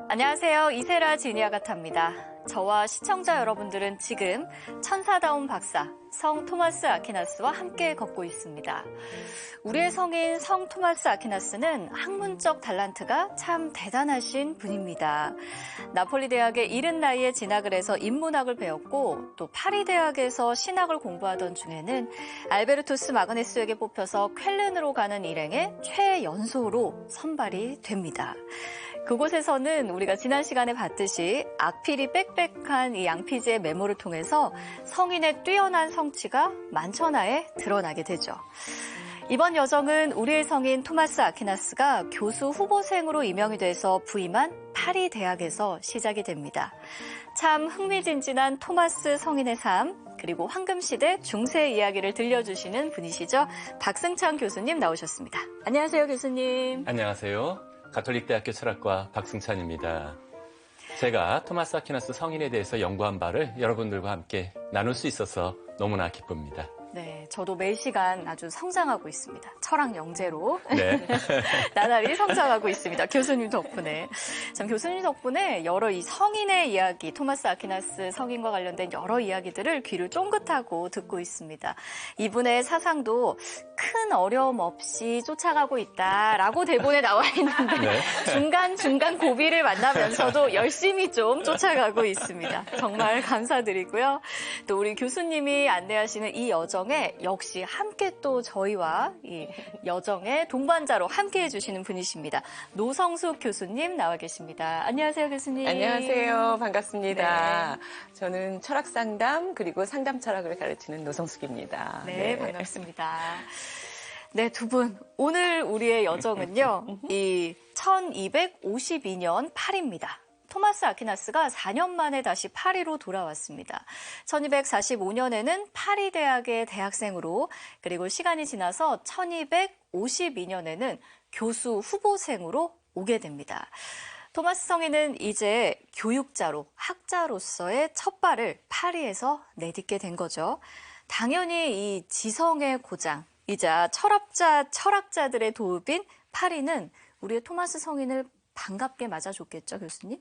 안녕하세요. 이세라 지니아가타입니다. 저와 시청자 여러분들은 지금 천사다운 박사 성 토마스 아퀴나스와 함께 걷고 있습니다. 우리의 성인 성 토마스 아퀴나스는 학문적 달란트가 참 대단하신 분입니다. 나폴리 대학에 이른 나이에 진학을 해서 인문학을 배웠고 또 파리 대학에서 신학을 공부하던 중에는 알베르투스 마그네스에게 뽑혀서 쾰른으로 가는 일행의 최연소로 선발이 됩니다. 그곳에서는 우리가 지난 시간에 봤듯이 악필이 빽빽한 이 양피지의 메모를 통해서 성인의 뛰어난 성취가 만천하에 드러나게 되죠. 이번 여정은 우리의 성인 토마스 아퀴나스가 교수 후보생으로 임명이 돼서 부임한 파리 대학에서 시작이 됩니다. 참 흥미진진한 토마스 성인의 삶, 그리고 황금시대 중세 이야기를 들려주시는 분이시죠. 박승찬 교수님 나오셨습니다. 안녕하세요, 교수님. 안녕하세요. 가톨릭대학교 철학과 박승찬입니다. 제가 토마스 아퀴나스 성인에 대해서 연구한 바를 여러분들과 함께 나눌 수 있어서 너무나 기쁩니다. 네, 저도 매 시간 아주 성장하고 있습니다. 철학 영재로. 네. 나날이 성장하고 있습니다. 교수님 덕분에. 참 교수님 덕분에 여러 이 성인의 이야기, 토마스 아퀴나스 성인과 관련된 여러 이야기들을 귀를 쫑긋하고 듣고 있습니다. 이분의 사상도 큰 어려움 없이 쫓아가고 있다라고 대본에 나와 있는데 네. 중간중간 고비를 만나면서도 열심히 좀 쫓아가고 있습니다. 정말 감사드리고요. 또 우리 교수님이 안내하시는 이 여정에 역시 함께 또 저희와 이 여정의 동반자로 함께 해주시는 분이십니다. 노성숙 교수님 나와 계십니다. 안녕하세요, 교수님. 안녕하세요. 반갑습니다. 네. 저는 철학상담 그리고 상담 철학을 가르치는 노성숙입니다. 네, 반갑습니다. 네, 두 분. 오늘 우리의 여정은요, 이 1252년 파리입니다. 토마스 아퀴나스가 4년 만에 다시 파리로 돌아왔습니다. 1245년에는 파리 대학의 대학생으로, 그리고 시간이 지나서 1252년에는 교수 후보생으로 오게 됩니다. 토마스 성인은 이제 교육자로, 학자로서의 첫 발을 파리에서 내딛게 된 거죠. 당연히 이 지성의 고장이자 철학자들의 도읍인 파리는 우리의 토마스 성인을 반갑게 맞아줬겠죠, 교수님?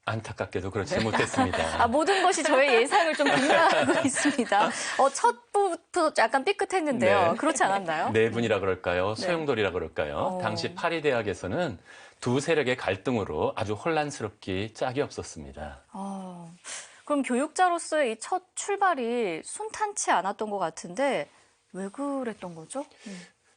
안타깝게도 그렇지 못했습니다. 모든 것이 저의 예상을 좀 빗나가고 있습니다. 첫 부부터 약간 삐끗했는데요. 네. 그렇지 않았나요? 내분이라 그럴까요? 네. 소용돌이라 그럴까요? 당시 파리 대학에서는 두 세력의 갈등으로 아주 혼란스럽기 짝이 없었습니다. 그럼 교육자로서의 이 첫 출발이 순탄치 않았던 것 같은데 왜 그랬던 거죠?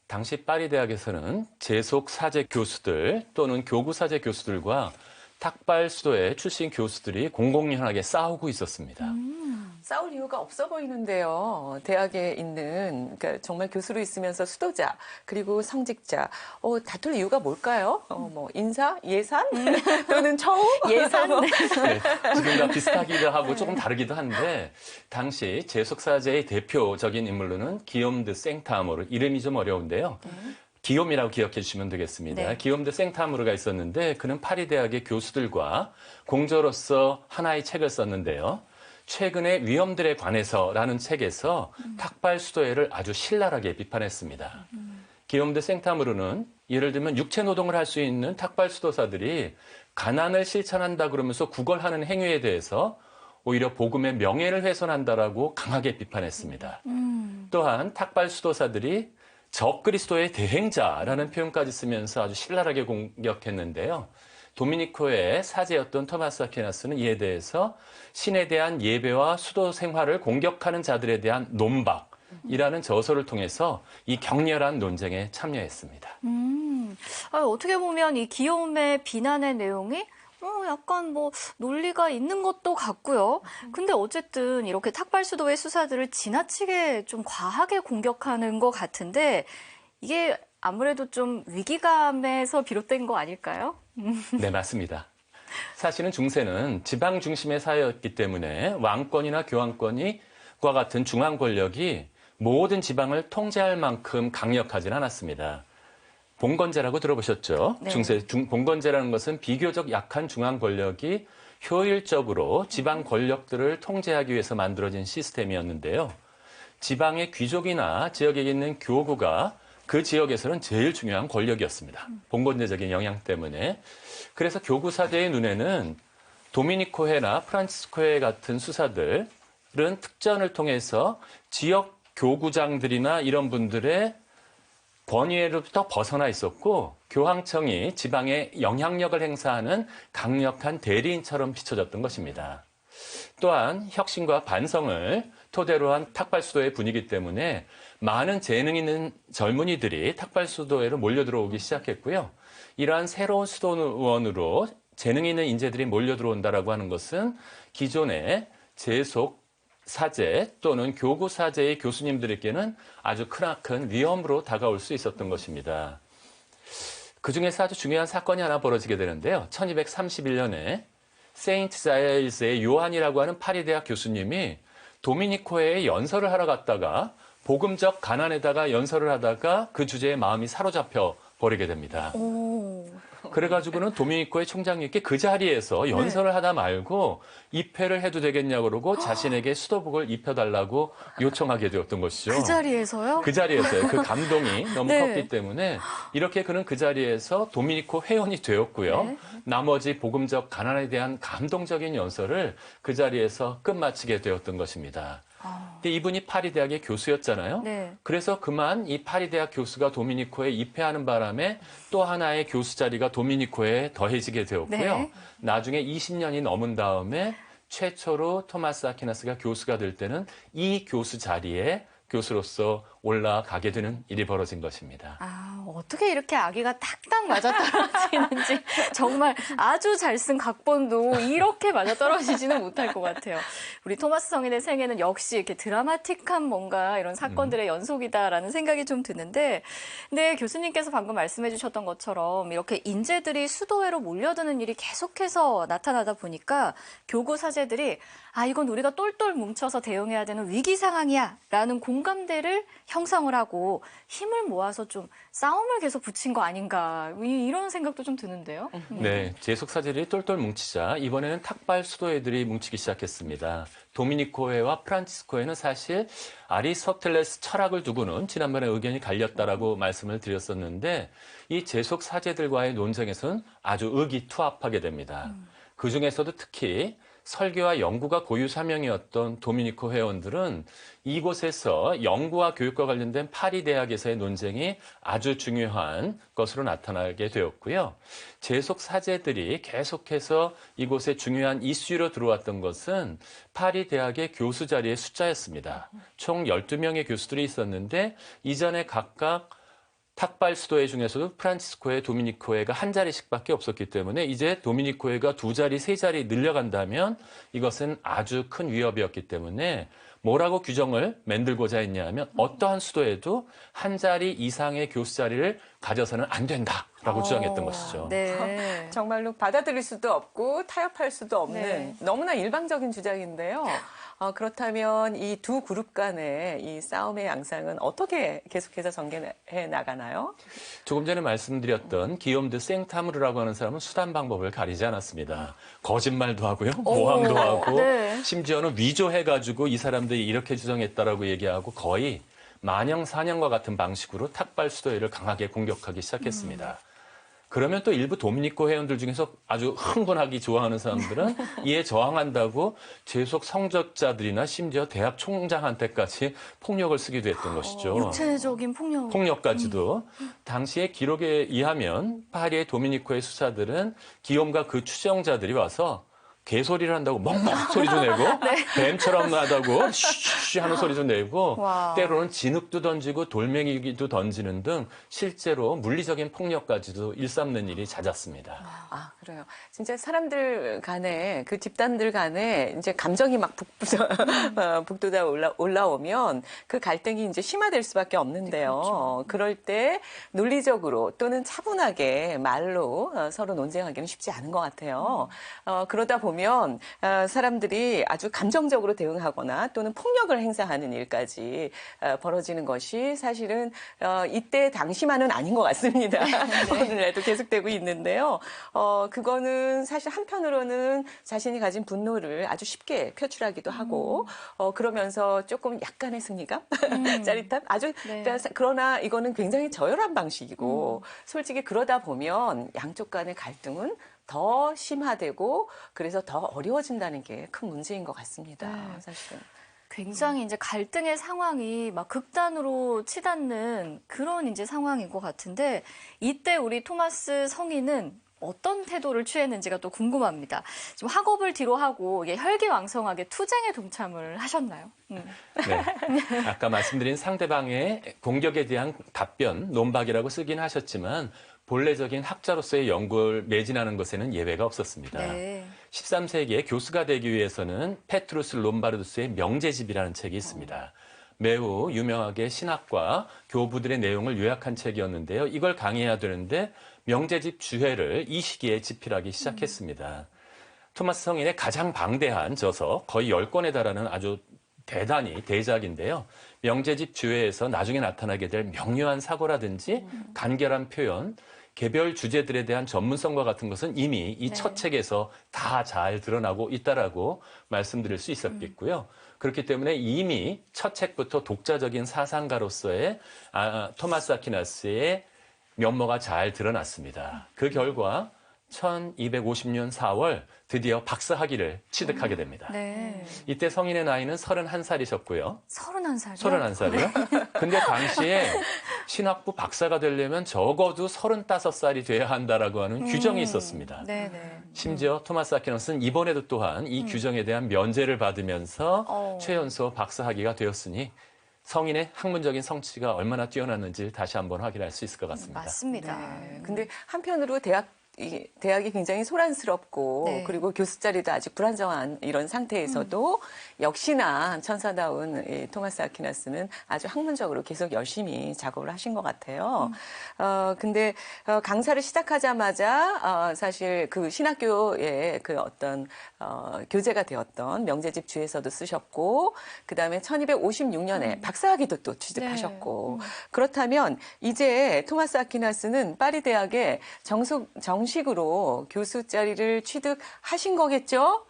당시 파리 대학에서는 재속 사제 교수들 또는 교구 사제 교수들과 탁발 수도의 출신 교수들이 공공연하게 싸우고 있었습니다. 싸울 이유가 없어 보이는데요. 대학에 있는 그러니까 정말 교수로 있으면서 수도자 그리고 성직자 다툴 이유가 뭘까요? 뭐 인사, 예산 또는 처우? 예산? 네, 지금과 비슷하기도 하고 조금 다르기도 한데 당시 재속사제의 대표적인 인물로는 기욤 드 생타모르, 이름이 좀 어려운데요. 기욤이라고 기억해 주시면 되겠습니다. 네. 기욤 드 생타모르가 있었는데 그는 파리 대학의 교수들과 공저로서 하나의 책을 썼는데요. 최근의 위험들에 관해서라는 책에서 탁발 수도회를 아주 신랄하게 비판했습니다. 기욤 드 생타모르는 예를 들면 육체 노동을 할 수 있는 탁발 수도사들이 가난을 실천한다 그러면서 구걸하는 행위에 대해서 오히려 복음의 명예를 훼손한다라고 강하게 비판했습니다. 또한 탁발 수도사들이 적그리스도의 대행자라는 표현까지 쓰면서 아주 신랄하게 공격했는데요. 도미니코의 사제였던 토마스 아퀴나스는 이에 대해서 신에 대한 예배와 수도 생활을 공격하는 자들에 대한 논박이라는 저서를 통해서 이 격렬한 논쟁에 참여했습니다. 어떻게 보면 이 기욤의 비난의 내용이 약간 논리가 있는 것도 같고요. 근데 어쨌든 이렇게 탁발수도의 수사들을 지나치게 좀 과하게 공격하는 것 같은데 이게 아무래도 좀 위기감에서 비롯된 거 아닐까요? 네, 맞습니다. 사실은 중세는 지방 중심의 사회였기 때문에 왕권이나 교황권과 같은 중앙 권력이 모든 지방을 통제할 만큼 강력하진 않았습니다. 봉건제라고 들어보셨죠? 네. 중세 봉건제라는 것은 비교적 약한 중앙 권력이 효율적으로 지방 권력들을 통제하기 위해서 만들어진 시스템이었는데요. 지방의 귀족이나 지역에 있는 교구가 그 지역에서는 제일 중요한 권력이었습니다. 봉건제적인 영향 때문에. 그래서 교구 사제의 눈에는 도미니코회나 프란치스코회 같은 수사들은 특전을 통해서 지역 교구장들이나 이런 분들의 권위로부터 벗어나 있었고 교황청이 지방에 영향력을 행사하는 강력한 대리인처럼 비춰졌던 것입니다. 또한 혁신과 반성을 토대로 한 탁발수도의 분위기 때문에 많은 재능 있는 젊은이들이 탁발수도에로 몰려 들어오기 시작했고요. 이러한 새로운 수도원으로 재능 있는 인재들이 몰려 들어온다라고 하는 것은 기존의 재속 사제 또는 교구 사제의 교수님들에게는 아주 크나큰 위험으로 다가올 수 있었던 것입니다. 그중에서 아주 중요한 사건이 하나 벌어지게 되는데요. 1231년에 세인트 자일스의 요한이라고 하는 파리 대학 교수님이 도미니코회에 연설을 하러 갔다가 복음적 가난에다가 연설을 하다가 그 주제에 마음이 사로잡혀 버리게 됩니다. 그래가지고는 도미니코의 총장님께 그 자리에서 연설을 하다 말고 입회를 해도 되겠냐고 그러고 자신에게 수도복을 입혀달라고 요청하게 되었던 것이죠. 그 자리에서요? 그 자리에서요. 그 감동이 너무 네. 컸기 때문에 이렇게 그는 그 자리에서 도미니코 회원이 되었고요. 네. 나머지 복음적 가난에 대한 감동적인 연설을 그 자리에서 끝마치게 되었던 것입니다. 근데 이분이 파리 대학의 교수였잖아요. 네. 그래서 그만 이 파리 대학 교수가 도미니코에 입회하는 바람에 또 하나의 교수 자리가 도미니코에 더해지게 되었고요. 네. 나중에 20년이 넘은 다음에 최초로 토마스 아퀴나스가 교수가 될 때는 이 교수 자리에 교수로서 올라가게 되는 일이 벌어진 것입니다. 아, 어떻게 이렇게 아기가 딱딱 맞아떨어지는지 정말 아주 잘 쓴 각본도 이렇게 맞아떨어지지는 못할 것 같아요. 우리 토마스 성인의 생애는 역시 이렇게 드라마틱한 뭔가 이런 사건들의 연속이다라는 생각이 좀 드는데, 근데 교수님께서 방금 말씀해 주셨던 것처럼 이렇게 인재들이 수도회로 몰려드는 일이 계속해서 나타나다 보니까 교구 사제들이 이건 우리가 똘똘 뭉쳐서 대응해야 되는 위기 상황이야 라는 공감대를 형성을 하고 힘을 모아서 좀 싸움을 계속 붙인 거 아닌가 이런 생각도 좀 드는데요. 네, 재속사제들이 똘똘 뭉치자 이번에는 탁발 수도회들이 뭉치기 시작했습니다. 도미니코회와 프란치스코회는 사실 아리스토텔레스 철학을 두고는 지난번에 의견이 갈렸다라고 말씀을 드렸었는데 이 재속사제들과의 논쟁에서는 아주 의기투합하게 됩니다. 그중에서도 특히 설교와 연구가 고유 사명이었던 도미니코 회원들은 이곳에서 연구와 교육과 관련된 파리 대학에서의 논쟁이 아주 중요한 것으로 나타나게 되었고요. 재속 사제들이 계속해서 이곳에 중요한 이슈로 들어왔던 것은 파리 대학의 교수 자리의 숫자였습니다. 총 12명의 교수들이 있었는데 이전에 각각 탁발 수도회 중에서도 프란치스코회, 도미니코회가 한 자리씩밖에 없었기 때문에 이제 도미니코회가 두 자리, 세 자리 늘려간다면 이것은 아주 큰 위협이었기 때문에 뭐라고 규정을 만들고자 했냐 하면 어떠한 수도에도 한 자리 이상의 교수 자리를 가져서는 안 된다라고 주장했던 것이죠. 네. 정말로 받아들일 수도 없고 타협할 수도 없는 네. 너무나 일방적인 주장인데요. 그렇다면 이 두 그룹 간의 이 싸움의 양상은 어떻게 계속해서 전개해 나가나요? 조금 전에 말씀드렸던 기욤 드 생타무르라고 하는 사람은 수단 방법을 가리지 않았습니다. 거짓말도 하고요. 모함도 하고 네. 심지어는 위조해가지고 이 사람들이 이렇게 주장했다라고 얘기하고 거의 만영사냥과 같은 방식으로 탁발 수도회를 강하게 공격하기 시작했습니다. 그러면 또 일부 도미니코 회원들 중에서 아주 흥분하기 좋아하는 사람들은 이에 저항한다고 재속 성적자들이나 심지어 대학 총장한테까지 폭력을 쓰기도 했던 것이죠. 육체적인 폭력까지도. 당시의 기록에 의하면 파리의 도미니코의 수사들은 기욤과 그 추정자들이 와서 개소리를 한다고 멍멍 소리도 내고 뱀처럼 나다고 쉬쉬 하는 소리도 내고 와. 때로는 진흙도 던지고 돌멩이도 던지는 등 실제로 물리적인 폭력까지도 일삼는 일이 잦았습니다. 그래요. 진짜 사람들 간에 그 집단들 간에 이제 감정이 막 북돋아 올라오면 그 갈등이 이제 심화될 수밖에 없는데요. 그럴 때 논리적으로 또는 차분하게 말로 서로 논쟁하기는 쉽지 않은 것 같아요. 그러다 보면 사람들이 아주 감정적으로 대응하거나 또는 폭력을 폭력을 행사하는 일까지 벌어지는 것이 사실은 이때 당시만은 아닌 것 같습니다. 오늘날도 계속되고 있는데요. 그거는 사실 한편으로는 자신이 가진 분노를 아주 쉽게 표출하기도 하고 그러면서 조금 약간의 승리감, 짜릿함, 아주 네. 그러나 이거는 굉장히 저열한 방식이고 솔직히 그러다 보면 양쪽 간의 갈등은 더 심화되고 그래서 더 어려워진다는 게 큰 문제인 것 같습니다. 네. 사실은. 굉장히 이제 갈등의 상황이 막 극단으로 치닫는 그런 이제 상황인 것 같은데 이때 우리 토마스 성인은 어떤 태도를 취했는지가 또 궁금합니다. 지금 학업을 뒤로 하고 이게 혈기왕성하게 투쟁에 동참을 하셨나요? 네. 아까 말씀드린 상대방의 공격에 대한 답변, 논박이라고 쓰긴 하셨지만 본래적인 학자로서의 연구를 매진하는 것에는 예외가 없었습니다. 네. 13세기에 교수가 되기 위해서는 페트루스 롬바르두스의 명제집이라는 책이 있습니다. 매우 유명하게 신학과 교부들의 내용을 요약한 책이었는데요. 이걸 강의해야 되는데 명제집 주회를 이 시기에 집필하기 시작했습니다. 토마스 성인의 가장 방대한 저서, 거의 10권에 달하는 아주 대단히 대작인데요. 명제집 주회에서 나중에 나타나게 될 명료한 사고라든지 간결한 표현, 개별 주제들에 대한 전문성과 같은 것은 이미 이 첫 책에서 다 잘 드러나고 있다라고 말씀드릴 수 있었겠고요. 그렇기 때문에 이미 첫 책부터 독자적인 사상가로서의 토마스 아퀴나스의 면모가 잘 드러났습니다. 그 결과 1250년 4월 드디어 박사학위를 취득하게 됩니다. 네. 이때 성인의 나이는 31살이셨고요. 31살이요? 31살이요? 근데 당시에 신학부 박사가 되려면 적어도 35살이 돼야 한다라고 하는 규정이 있었습니다. 네네. 심지어 토마스 아퀴나스는 이번에도 또한 이 규정에 대한 면제를 받으면서 최연소 박사학위가 되었으니 성인의 학문적인 성취가 얼마나 뛰어났는지 다시 한번 확인할 수 있을 것 같습니다. 맞습니다. 네. 근데 한편으로 대학이 굉장히 소란스럽고 네. 그리고 교수 자리도 아직 불안정한 이런 상태에서도 역시나 천사다운 이 토마스 아퀴나스는 아주 학문적으로 계속 열심히 작업을 하신 것 같아요. 근데 강사를 시작하자마자 사실 그 신학교의 그 어떤 교재가 되었던 명제집 주에서도 쓰셨고 그다음에 1256년에 박사학위도 또 취득하셨고 그렇다면 이제 토마스 아퀴나스는 파리 대학에 정식으로 교수 자리를 취득하신 거겠죠?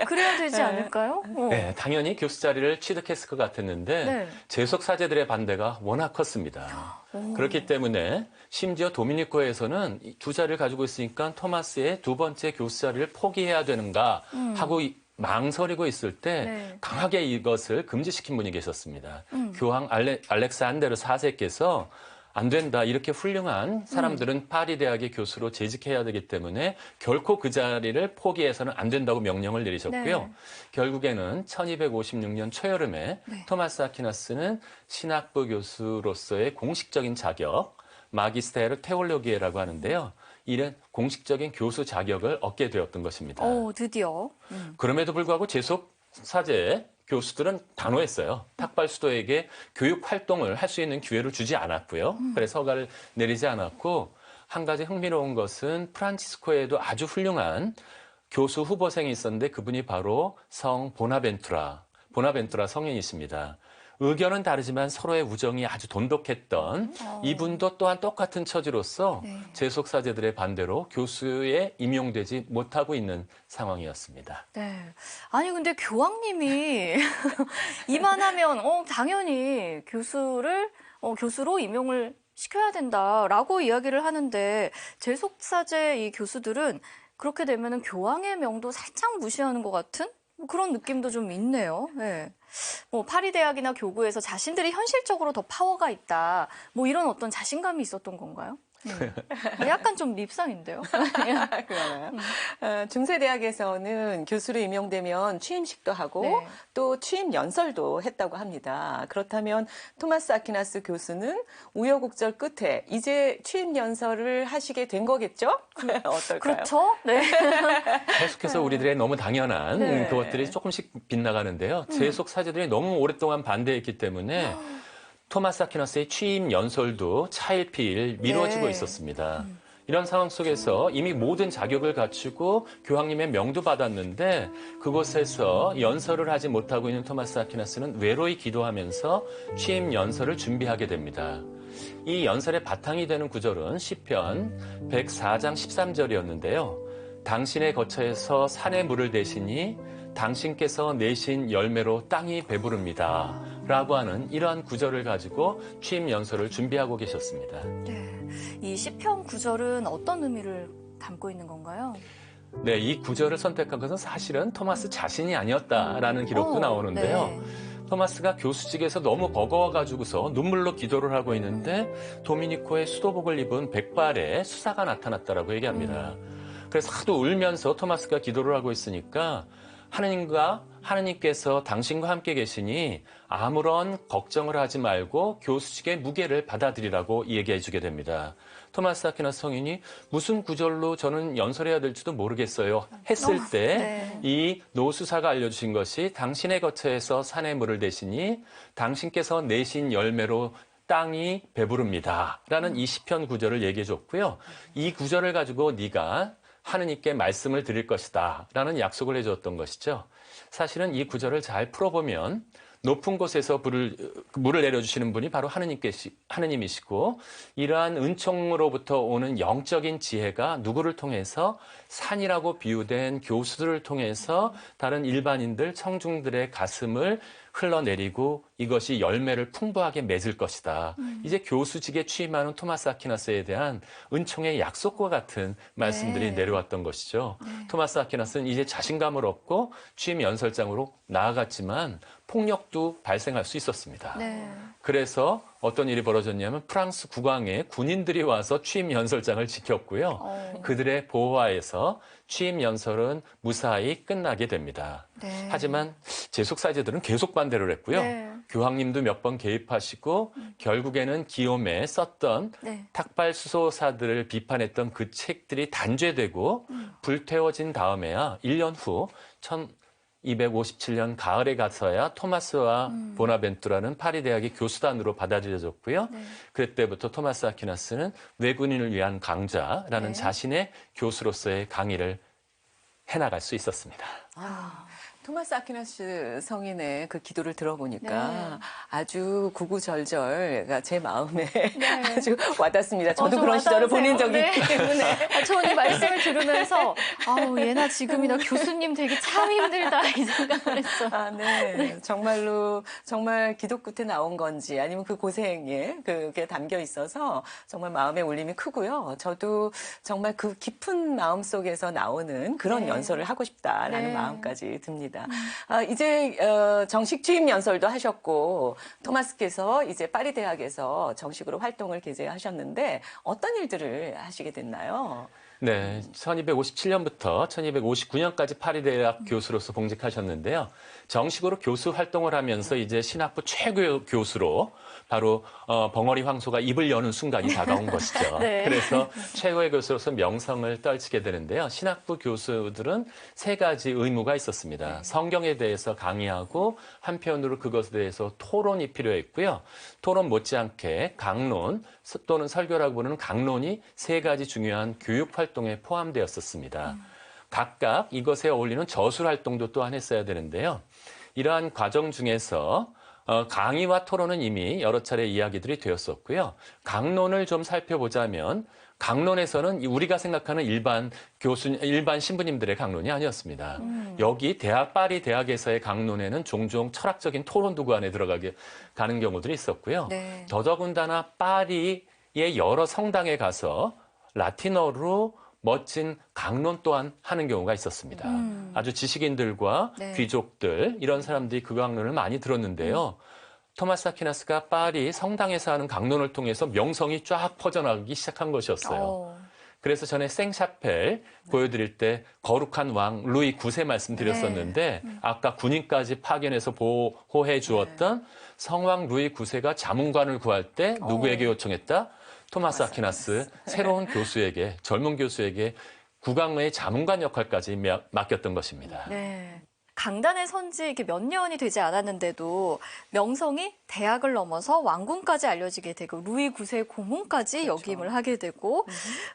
그래야 되지 않을까요? 네, 당연히 교수 자리를 취득했을 것 같았는데 네. 재속 사제들의 반대가 워낙 컸습니다. 그렇기 때문에 심지어 도미니코에서는 두 자리를 가지고 있으니까 토마스의 두 번째 교수 자리를 포기해야 되는가 하고 망설이고 있을 때 네. 강하게 이것을 금지시킨 분이 계셨습니다. 교황 알렉산데르 4세께서 안 된다. 이렇게 훌륭한 사람들은 파리 대학의 교수로 재직해야 되기 때문에 결코 그 자리를 포기해서는 안 된다고 명령을 내리셨고요. 네. 결국에는 1256년 초여름에 토마스 아퀴나스는 신학부 교수로서의 공식적인 자격, 마기스테르 테올로기에라고 하는데요. 이런 공식적인 교수 자격을 얻게 되었던 것입니다. 드디어. 그럼에도 불구하고 재속 사제 교수들은 단호했어요. 탁발 수도에게 교육 활동을 할 수 있는 기회를 주지 않았고요. 그래서 허가를 내리지 않았고 한 가지 흥미로운 것은 프란치스코에도 아주 훌륭한 교수 후보생이 있었는데 그분이 바로 성 보나벤투라 성인이십니다. 의견은 다르지만 서로의 우정이 아주 돈독했던 이분도 또한 똑같은 처지로서 재속 사제들의 반대로 교수에 임용되지 못하고 있는 상황이었습니다. 네. 아니 근데 교황님이 이만하면 당연히 교수로 임용을 시켜야 된다라고 이야기를 하는데 재속 사제 이 교수들은 그렇게 되면은 교황의 명도 살짝 무시하는 것 같은 그런 느낌도 좀 있네요. 네. 파리 대학이나 교구에서 자신들이 현실적으로 더 파워가 있다. 이런 어떤 자신감이 있었던 건가요? 약간 좀 밉상인데요. 그러나요? 중세대학에서는 교수로 임용되면 취임식도 하고 네. 또 취임 연설도 했다고 합니다. 그렇다면 토마스 아퀴나스 교수는 우여곡절 끝에 이제 취임 연설을 하시게 된 거겠죠? 어떨까요? 그렇죠. 네. 계속해서 우리들의 너무 당연한 네. 그것들이 조금씩 빗나가는데요. 재속 사제들이 너무 오랫동안 반대했기 때문에 토마스 아퀴나스의 취임 연설도 차일피일 미뤄지고 네. 있었습니다. 이런 상황 속에서 이미 모든 자격을 갖추고 교황님의 명도 받았는데 그곳에서 연설을 하지 못하고 있는 토마스 아퀴나스는 외로이 기도하면서 취임 연설을 준비하게 됩니다. 이 연설의 바탕이 되는 구절은 시편 104장 13절이었는데요. 당신의 거처에서 산의 물을 대시니 당신께서 내신 열매로 땅이 배부릅니다. 라고 하는 이러한 구절을 가지고 취임 연설을 준비하고 계셨습니다. 네, 이 시편 구절은 어떤 의미를 담고 있는 건가요? 네, 이 구절을 선택한 것은 사실은 토마스 자신이 아니었다라는 기록도 나오는데요. 네. 토마스가 교수직에서 너무 버거워가지고서 눈물로 기도를 하고 있는데 도미니코의 수도복을 입은 백발의 수사가 나타났다라고 얘기합니다. 그래서 하도 울면서 토마스가 기도를 하고 있으니까 하느님께서 당신과 함께 계시니 아무런 걱정을 하지 말고 교수직의 무게를 받아들이라고 얘기해 주게 됩니다. 토마스 아퀴나스 성인이 무슨 구절로 저는 연설해야 될지도 모르겠어요 했을 때 이 노수사가 알려주신 것이 당신의 거처에서 산의 물을 대시니 당신께서 내신 열매로 땅이 배부릅니다. 라는 이 시편 구절을 얘기해 줬고요. 이 구절을 가지고 네가 하느님께 말씀을 드릴 것이다 라는 약속을 해줬던 것이죠. 사실은 이 구절을 잘 풀어보면 높은 곳에서 물을 내려주시는 분이 바로 하느님이시고 이러한 은총으로부터 오는 영적인 지혜가 누구를 통해서 산이라고 비유된 교수들을 통해서 다른 일반인들, 청중들의 가슴을 흘러내리고 이것이 열매를 풍부하게 맺을 것이다. 이제 교수직에 취임하는 토마스 아퀴나스에 대한 은총의 약속과 같은 말씀들이 내려왔던 것이죠. 토마스 아퀴나스는 이제 자신감을 얻고 취임 연설장으로 나아갔지만 폭력도 발생할 수 있었습니다. 네. 그래서 어떤 일이 벌어졌냐면 프랑스 국왕의 군인들이 와서 취임 연설장을 지켰고요. 그들의 보호하에서 취임 연설은 무사히 끝나게 됩니다. 네. 하지만 재속사제들은 계속 반대를 했고요. 네. 교황님도 몇 번 개입하시고 결국에는 기욤에 썼던 네. 탁발 수소사들을 비판했던 그 책들이 단죄되고 불태워진 다음에야 1년 후 1257년 가을에 가서야 토마스와 보나벤투라는 파리 대학의 교수단으로 받아들여졌고요. 그때부터 토마스 아퀴나스는 외국인을 위한 강자라는 자신의 교수로서의 강의를 해나갈 수 있었습니다. 토마스 아퀴나스 성인의 그 기도를 들어보니까 아주 구구절절 제 마음에 아주 와닿습니다. 저도 그런 시절을 보낸 적이 있기 때문에. 저는 말씀을 들으면서 아우 예나 지금이나 교수님 되게 참 힘들다 이 생각을 했어요. 네. 정말로 정말 기도 끝에 나온 건지 아니면 그 고생에 그게 담겨 있어서 정말 마음의 울림이 크고요. 저도 정말 그 깊은 마음 속에서 나오는 그런 연설을 하고 싶다라는 마음까지 듭니다. 이제 정식 취임 연설도 하셨고 토마스께서 이제 파리 대학에서 정식으로 활동을 개최하셨는데 어떤 일들을 하시게 됐나요? 네, 1257년부터 1259년까지 파리 대학 교수로서 봉직하셨는데요. 정식으로 교수 활동을 하면서 이제 신학부 최고 교수로 바로 벙어리 황소가 입을 여는 순간이 다가온 것이죠. 그래서 최고의 교수로서 명성을 떨치게 되는데요. 신학부 교수들은 세 가지 의무가 있었습니다. 성경에 대해서 강의하고 한편으로 그것에 대해서 토론이 필요했고요. 토론 못지않게 강론 또는 설교라고 부르는 강론이 세 가지 중요한 교육 활동에 포함되었었습니다. 각각 이것에 어울리는 저술 활동도 또한 했어야 되는데요. 이러한 과정 중에서 강의와 토론은 이미 여러 차례 이야기들이 되었었고요. 강론을 좀 살펴보자면 강론에서는 우리가 생각하는 일반 신부님들의 강론이 아니었습니다. 여기 파리 대학에서의 강론에는 종종 철학적인 토론 도구 안에 가는 경우들이 있었고요. 더더군다나 파리의 여러 성당에 가서 라틴어로 멋진 강론 또한 하는 경우가 있었습니다. 아주 지식인들과 귀족들 이런 사람들이 그 강론을 많이 들었는데요. 토마스 아퀴나스가 파리 성당에서 하는 강론을 통해서 명성이 쫙 퍼져나가기 시작한 것이었어요. 그래서 전에 생샤펠 보여드릴 때 거룩한 왕 루이 9세 말씀드렸었는데 아까 군인까지 파견해서 보호해 주었던 성왕 루이 9세가 자문관을 구할 때 누구에게 요청했다? 토마스 아퀴나스 새로운 교수에게 젊은 교수에게 국왕의 자문관 역할까지 맡겼던 것입니다. 강단에 선 지 이렇게 몇 년이 되지 않았는데도 명성이 대학을 넘어서 왕궁까지 알려지게 되고 루이 9세 고문까지 그렇죠. 역임을 하게 되고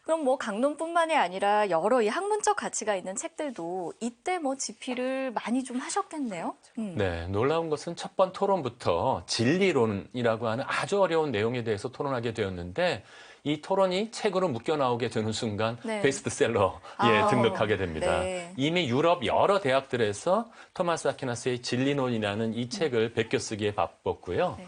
그럼 뭐 강론뿐만이 아니라 여러 이 학문적 가치가 있는 책들도 이때 뭐 집필을 많이 좀 하셨겠네요. 네, 놀라운 것은 첫 번 토론부터 진리론이라고 하는 아주 어려운 내용에 대해서 토론하게 되었는데 이 토론이 책으로 묶여 나오게 되는 순간 네. 베스트셀러에 등극하게 됩니다. 네. 이미 유럽 여러 대학들에서 토마스 아퀴나스의 진리론이라는 이 책을 베껴쓰기에 바빴고요. 네.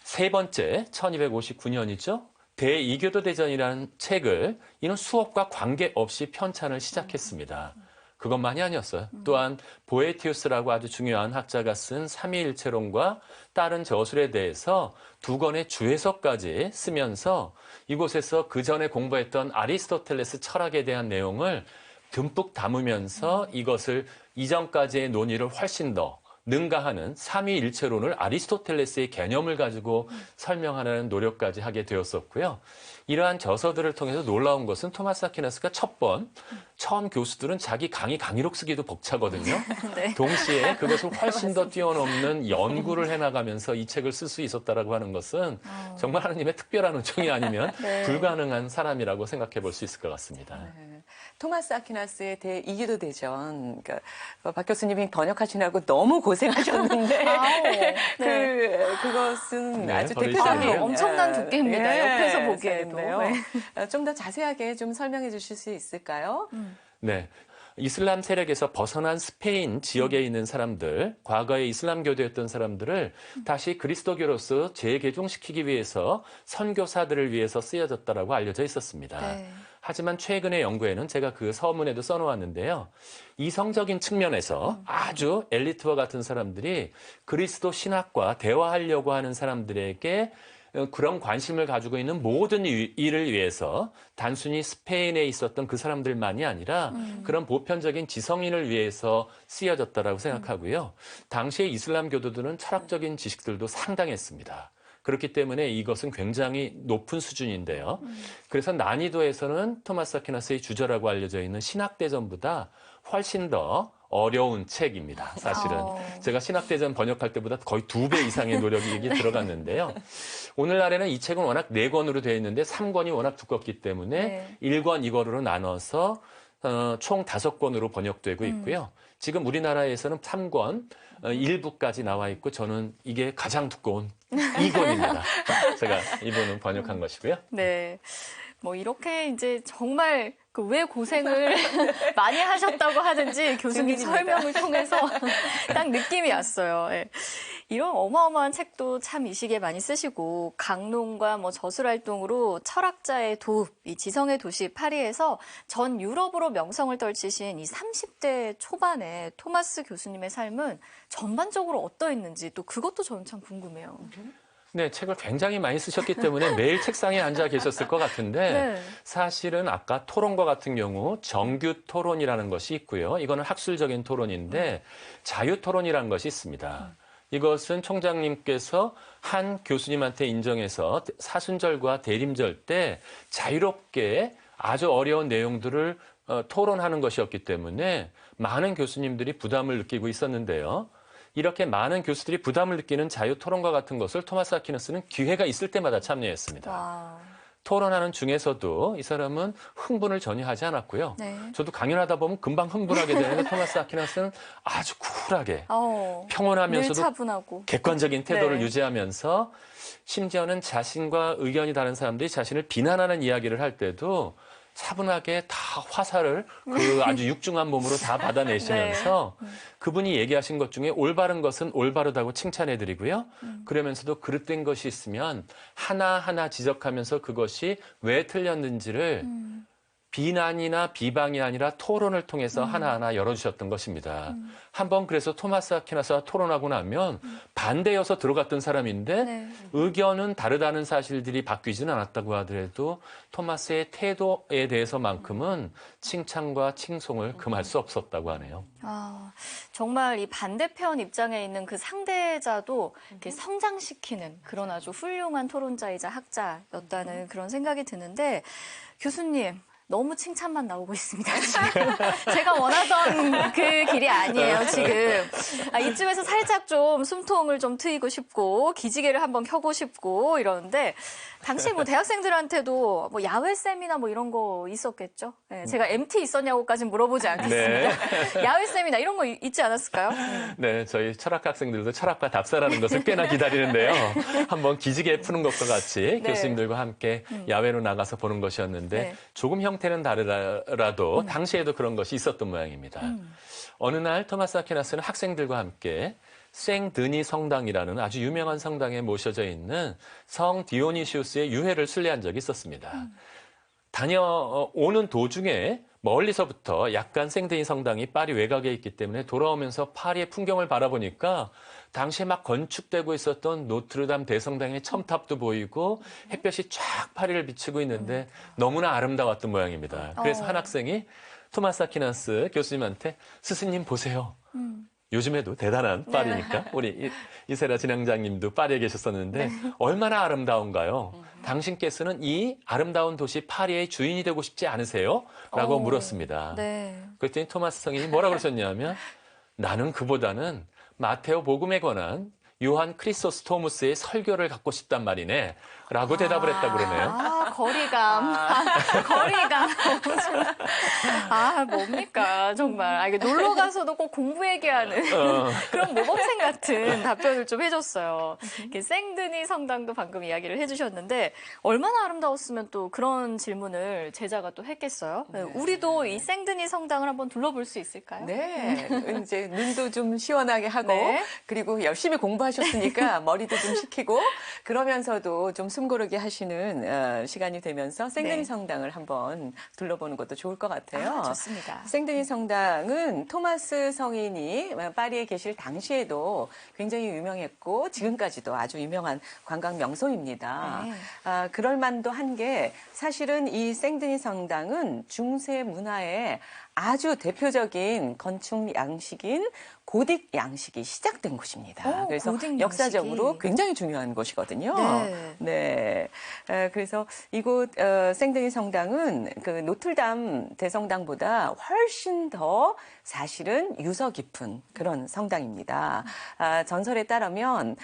세 번째, 1259년이죠. 대이교도 대전이라는 책을 이는 수업과 관계없이 편찬을 시작했습니다. 그것만이 아니었어요. 또한 보에티우스라고 아주 중요한 학자가 쓴 삼위일체론과 다른 저술에 대해서 두 권의 주해석까지 쓰면서 이곳에서 그 전에 공부했던 아리스토텔레스 철학에 대한 내용을 듬뿍 담으면서 이것을 이전까지의 논의를 훨씬 더 능가하는 삼위일체론을 아리스토텔레스의 개념을 가지고 설명하는 노력까지 하게 되었었고요. 이러한 저서들을 통해서 놀라운 것은 토마스 아퀴나스가 처음 교수들은 자기 강의록 쓰기도 벅차거든요. 네. 동시에 그것을 훨씬 더 뛰어넘는 연구를 해나가면서 이 책을 쓸 수 있었다라고 하는 것은 정말 하느님의 특별한 은총이 아니면 네. 불가능한 사람이라고 생각해 볼 수 있을 것 같습니다. 네. 토마스 아퀴나스의 대이교도 대전, 그러니까 박 교수님이 번역하시느라고 너무 고생하셨는데 아우, 네. 그것은 네, 아주 버리시네요. 대표적인 엄청난 두께입니다. 옆에서 보기에도. 네. 좀 더 자세하게 좀 설명해 주실 수 있을까요? 네. 이슬람 세력에서 벗어난 스페인 지역에 있는 사람들, 과거에 이슬람 교도였던 사람들을 다시 그리스도교로서 재개종시키기 위해서 선교사들을 위해서 쓰여졌다라고 알려져 있었습니다. 네. 하지만 최근의 연구에는 제가 그 서문에도 써놓았는데요. 이성적인 측면에서 아주 엘리트와 같은 사람들이 그리스도 신학과 대화하려고 하는 사람들에게 그런 관심을 가지고 있는 모든 일을 위해서 단순히 스페인에 있었던 그 사람들만이 아니라 그런 보편적인 지성인을 위해서 쓰여졌다라고 생각하고요. 당시에 이슬람 교도들은 철학적인 지식들도 상당했습니다. 그렇기 때문에 이것은 굉장히 높은 수준인데요. 그래서 난이도에서는 토마스 아퀴나스의 주저라고 알려져 있는 신학대전보다 훨씬 더 어려운 책입니다. 사실은 제가 신학대전 번역할 때보다 거의 2배 이상의 노력이 들어갔는데요. 오늘날에는 이 책은 워낙 4권으로 되어 있는데 3권이 워낙 두껍기 때문에 네. 1권, 2권으로 나눠서 총 5권으로 번역되고 있고요. 지금 우리나라에서는 3권, 일부까지 나와 있고 저는 이게 가장 두꺼운 2권입니다. 제가 이번은 번역한 것이고요. 네. 뭐 이렇게 이제 정말 그 왜 고생을 많이 하셨다고 하는지 교수님 증인입니다. 설명을 통해서 딱 느낌이 왔어요. 예. 이런 어마어마한 책도 참 이 시기에 많이 쓰시고 강론과 뭐 저술 활동으로 철학자의 도읍, 이 지성의 도시 파리에서 전 유럽으로 명성을 떨치신 이 30대 초반의 토마스 교수님의 삶은 전반적으로 어떠했는지 또 그것도 저는 참 궁금해요. 네, 책을 굉장히 많이 쓰셨기 때문에 매일 책상에 앉아 계셨을 것 같은데 네. 사실은 아까 토론과 같은 경우 정규 토론이라는 것이 있고요. 이거는 학술적인 토론인데 자유 토론이라는 것이 있습니다. 이것은 총장님께서 한 교수님한테 인정해서 사순절과 대림절 때 자유롭게 아주 어려운 내용들을 토론하는 것이었기 때문에 많은 교수님들이 부담을 느끼고 있었는데요. 이렇게 많은 교수들이 부담을 느끼는 자유 토론과 같은 것을 토마스 아퀴나스는 기회가 있을 때마다 참여했습니다. 와. 토론하는 중에서도 이 사람은 흥분을 전혀 하지 않았고요. 네. 저도 강연하다 보면 금방 흥분하게 되는데 토마스 아퀴나스는 아주 쿨하게 늘 평온하면서도 차분하고. 객관적인 태도를 네. 유지하면서 심지어는 자신과 의견이 다른 사람들이 자신을 비난하는 이야기를 할 때도 차분하게 다 화살을 그 아주 육중한 몸으로 다 받아내시면서 그분이 얘기하신 것 중에 올바른 것은 올바르다고 칭찬해드리고요. 그러면서도 그릇된 것이 있으면 하나하나 지적하면서 그것이 왜 틀렸는지를 비난이나 비방이 아니라 토론을 통해서 하나하나 열어주셨던 것입니다. 한번 그래서 토마스 아퀴나스와 토론하고 나면 반대여서 들어갔던 사람인데 네. 의견은 다르다는 사실들이 바뀌지는 않았다고 하더라도 토마스의 태도에 대해서만큼은 칭찬과 칭송을 금할 수 없었다고 하네요. 아, 정말 이 반대편 입장에 있는 그 상대자도 이렇게 성장시키는 그런 아주 훌륭한 토론자이자 학자였다는 그런 생각이 드는데 교수님, 너무 칭찬만 나오고 있습니다, 지금. 제가 원하던 그 길이 아니에요, 지금. 이쯤에서 살짝 좀 숨통을 좀 트이고 싶고, 기지개를 한번 펴고 싶고, 이러는데, 당시 뭐 대학생들한테도 뭐 야외 세미나 뭐 이런 거 있었겠죠? 네, 제가 MT 있었냐고까지는 물어보지 않겠습니다. 야외 세미나 이런 거 있지 않았을까요? 네, 저희 철학과 학생들도 철학과 답사라는 것을 꽤나 기다리는데요. 한번 기지개 푸는 것과 같이 네. 교수님들과 함께 야외로 나가서 보는 것이었는데 네. 조금 형태는 다르더라도 당시에도 그런 것이 있었던 모양입니다. 어느 날 토마스 아퀴나스는 학생들과 함께 생드니 성당이라는 아주 유명한 성당에 모셔져 있는 성 디오니시우스의 유해를 순례한 적이 있었습니다. 다녀오는 도중에 멀리서부터 약간 생드니 성당이 파리 외곽에 있기 때문에 돌아오면서 파리의 풍경을 바라보니까 당시에 막 건축되고 있었던 노트르담 대성당의 첨탑도 보이고 햇볕이 쫙 파리를 비추고 있는데 너무나 아름다웠던 모양입니다. 그래서 한 학생이 토마스 아퀴나스 교수님한테 스승님 보세요. 요즘에도 대단한 파리니까 우리 이세라 진행자님도 파리에 계셨었는데 얼마나 아름다운가요? 당신께서는 이 아름다운 도시 파리의 주인이 되고 싶지 않으세요? 라고 물었습니다. 네. 그랬더니 토마스 성인이 뭐라 그러셨냐면 나는 그보다는 마테오 복음에 관한 요한 크리소스토무스의 설교를 갖고 싶단 말이네 라고 대답을 했다고 그러네요. 거리감. 거리감. 뭡니까, 정말. 이게 놀러 가서도 꼭 공부 얘기하는 그런 모범생 같은 답변을 좀 해줬어요. 생드니 성당도 방금 이야기를 해주셨는데, 얼마나 아름다웠으면 또 그런 질문을 제자가 또 했겠어요? 네, 우리도 이 생드니 성당을 한번 둘러볼 수 있을까요? 네, 이제 눈도 좀 시원하게 하고, 네. 그리고 열심히 공부하셨으니까 머리도 좀 식히고, 그러면서도 좀 숨고르게 하시는 시간이 되면서 생드니 네. 성당을 한번 둘러보는 것도 좋을 것 같아요. 좋습니다. 생드니 성당은 토마스 성인이 파리에 계실 당시에도 굉장히 유명했고 지금까지도 아주 유명한 관광 명소입니다. 네. 그럴만도 한 게 사실은 이 생드니 성당은 중세 문화의 아주 대표적인 건축 양식인 고딕 양식이 시작된 곳입니다. 그래서 고딕 양식이. 역사적으로 굉장히 중요한 곳이거든요. 네. 그래서 이곳 생드니 성당은 그 노틀담 대성당보다 훨씬 더 사실은 유서 깊은 그런 성당입니다. 전설에 따르면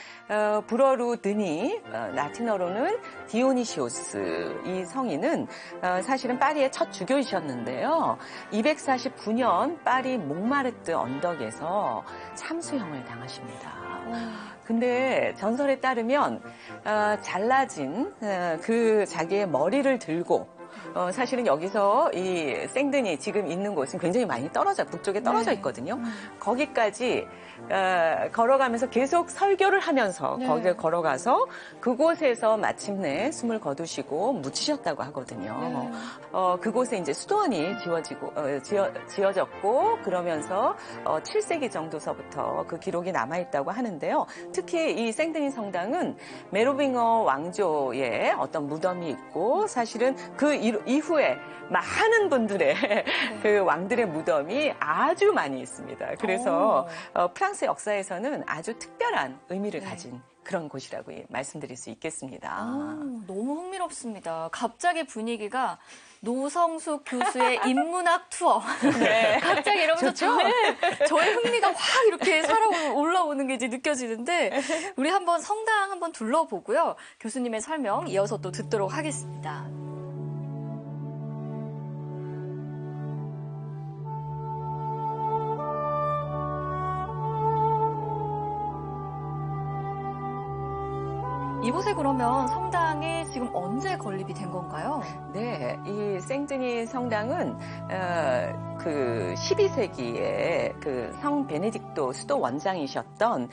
불어로 드니, 라틴어로는 디오니시오스 이 성인은 사실은 파리의 첫 주교이셨는데요. 249년 파리 몽마르트 언덕에서 참수형을 당하십니다. 근데 전설에 따르면 잘라진 그 자기의 머리를 들고 사실은 여기서 이 생드니 지금 있는 곳은 굉장히 많이 북쪽에 떨어져 있거든요. 거기까지 걸어가면서 계속 설교를 하면서 거기를 걸어가서 그곳에서 마침내 숨을 거두시고 묻히셨다고 하거든요. 그곳에 이제 수도원이 지어졌고 그러면서 7세기 정도서부터 그 기록이 남아있다고 하는데요. 특히 이 생드니 성당은 메로빙어 왕조의 어떤 무덤이 있고 사실은 그 이후에 많은 분들의 그 왕들의 무덤이 아주 많이 있습니다. 그래서 프랑스 역사에서는 아주 특별한 의미를 가진 그런 곳이라고 말씀드릴 수 있겠습니다. 너무 흥미롭습니다. 갑자기 분위기가 노성숙 교수의 인문학 투어. 네. 갑자기 이러면서 저의 흥미가 확 이렇게 올라오는 게 이제 느껴지는데 우리 한번 성당 한번 둘러보고요. 교수님의 설명 이어서 또 듣도록 하겠습니다. 이곳에 그러면 성당이 지금 언제 건립이 된 건가요? 네, 이 생드니 성당은 그 12세기에 그 성 베네딕토 수도 원장이셨던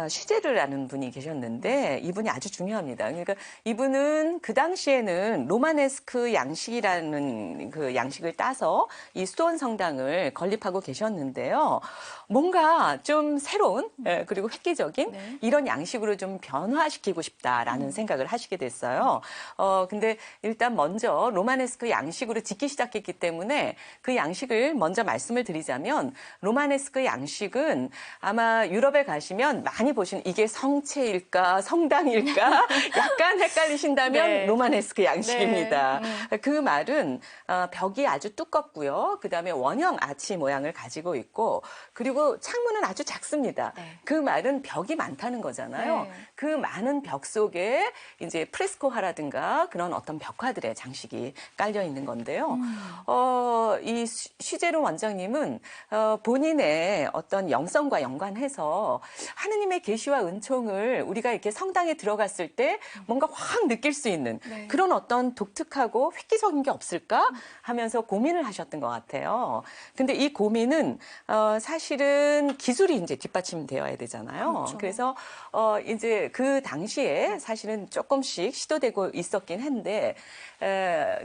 슈제르라는 분이 계셨는데 이분이 아주 중요합니다. 그러니까 이분은 그 당시에는 로마네스크 양식이라는 그 양식을 따서 이 수도원 성당을 건립하고 계셨는데요. 뭔가 좀 새로운 그리고 획기적인 이런 양식으로 좀 변화시키고 싶다라는 생각을 하시게 됐어요. 근데 일단 먼저 로마네스크 양식으로 짓기 시작했기 때문에 그 양식을 먼저 말씀을 드리자면 로마네스크 양식은 아마 유럽에 가시면 많이 보시는 이게 성체일까 성당일까 약간 헷갈리신다면 네. 로마네스크 양식입니다. 네. 그 말은 벽이 아주 두껍고요. 그다음에 원형 아치 모양을 가지고 있고 그리고 창문은 아주 작습니다. 네. 그 말은 벽이 많다는 거잖아요. 네. 그 많은 벽 속에 이제 프레스코화라든가 그런 어떤 벽화들의 장식이 깔려 있는 건데요. 이 시제로 원장님은 본인의 어떤 영성과 연관해서 하느님의 계시와 은총을 우리가 이렇게 성당에 들어갔을 때 뭔가 확 느낄 수 있는 네. 그런 어떤 독특하고 획기적인 게 없을까 하면서 고민을 하셨던 것 같아요. 근데 이 고민은 사실은 기술이 이제 뒷받침되어야 되잖아요. 그렇죠. 그래서 이제 그 당시에 사실은 조금씩 시도되고 있었긴 한데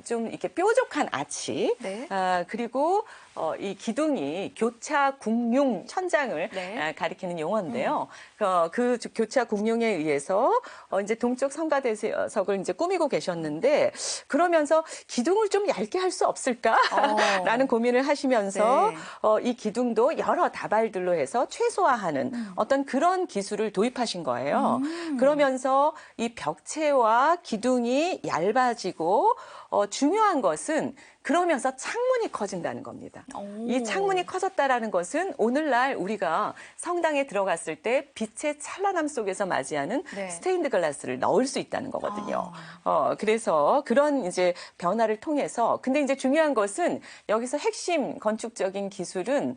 좀 이렇게 뾰족한 아치 네. 그리고 이 기둥이 교차 궁융 천장을 네. 가리키는 용어인데요. 그 교차 궁융에 의해서 이제 동쪽 성가대석을 이제 꾸미고 계셨는데 그러면서 기둥을 좀 얇게 할 수 없을까라는 고민을 하시면서 네. 이 기둥도 여러 다발들로 해서 최소화하는 어떤 그런 기술을 도입하신 거예요. 그러면서 이 벽체와 기둥이 얇아지고 중요한 것은 그러면서 창문이 커진다는 겁니다. 오. 이 창문이 커졌다라는 것은 오늘날 우리가 성당에 들어갔을 때 빛의 찬란함 속에서 맞이하는 네. 스테인드 글라스를 넣을 수 있다는 거거든요. 그래서 그런 이제 변화를 통해서 근데 이제 중요한 것은 여기서 핵심 건축적인 기술은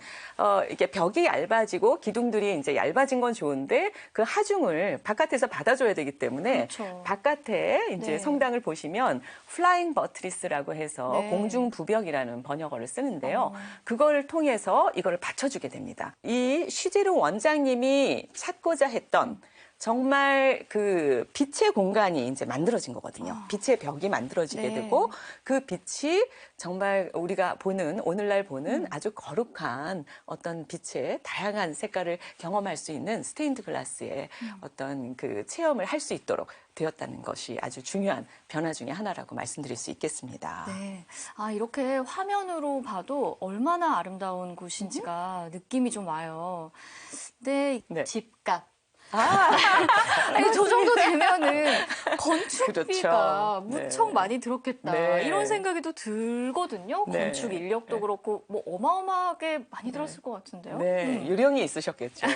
이게 벽이 얇아지고 기둥들이 이제 얇아진 건 좋은데 그 하중을 바깥에서 받아줘야 되기 때문에 그렇죠. 바깥에 이제 네. 성당을 보시면 플라잉 버트리스라고 해서 네. 공중 부벽이라는 번역어를 쓰는데요. 그걸 통해서 이거를 받쳐주게 됩니다. 이 시제로 원장님이 찾고자 했던 정말 그 빛의 공간이 이제 만들어진 거거든요. 빛의 벽이 만들어지게 네. 되고 그 빛이 정말 우리가 보는 오늘날 보는 아주 거룩한 어떤 빛의 다양한 색깔을 경험할 수 있는 스테인드 글라스의 어떤 그 체험을 할 수 있도록 되었다는 것이 아주 중요한 변화 중에 하나라고 말씀드릴 수 있겠습니다. 네. 이렇게 화면으로 봐도 얼마나 아름다운 곳인지가 느낌이 좀 와요. 근데 네. 집값. 아니, 저 정도 되면은 건축비가 그렇죠. 무척 네. 많이 들었겠다. 네. 이런 생각이 또 들거든요. 네. 건축 인력도 네. 그렇고 뭐 어마어마하게 많이 들었을 것 같은데요. 네, 유령이 있으셨겠죠.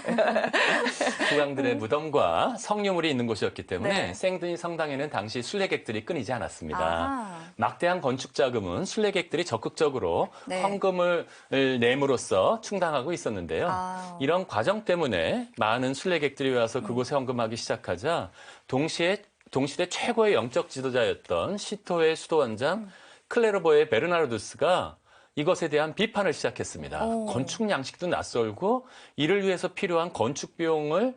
국왕들의 무덤과 성유물이 있는 곳이었기 때문에 네. 생드니 성당에는 당시 순례객들이 끊이지 않았습니다. 아. 막대한 건축 자금은 순례객들이 적극적으로 네. 헌금을 내므로써 충당하고 있었는데요. 아. 이런 과정 때문에 많은 순례객들이 와서 그곳에 헌금하기 시작하자 동시대 최고의 영적 지도자였던 시토의 수도원장 클레르보의 베르나르두스가 이것에 대한 비판을 시작했습니다. 건축 양식도 낯설고 이를 위해서 필요한 건축 비용을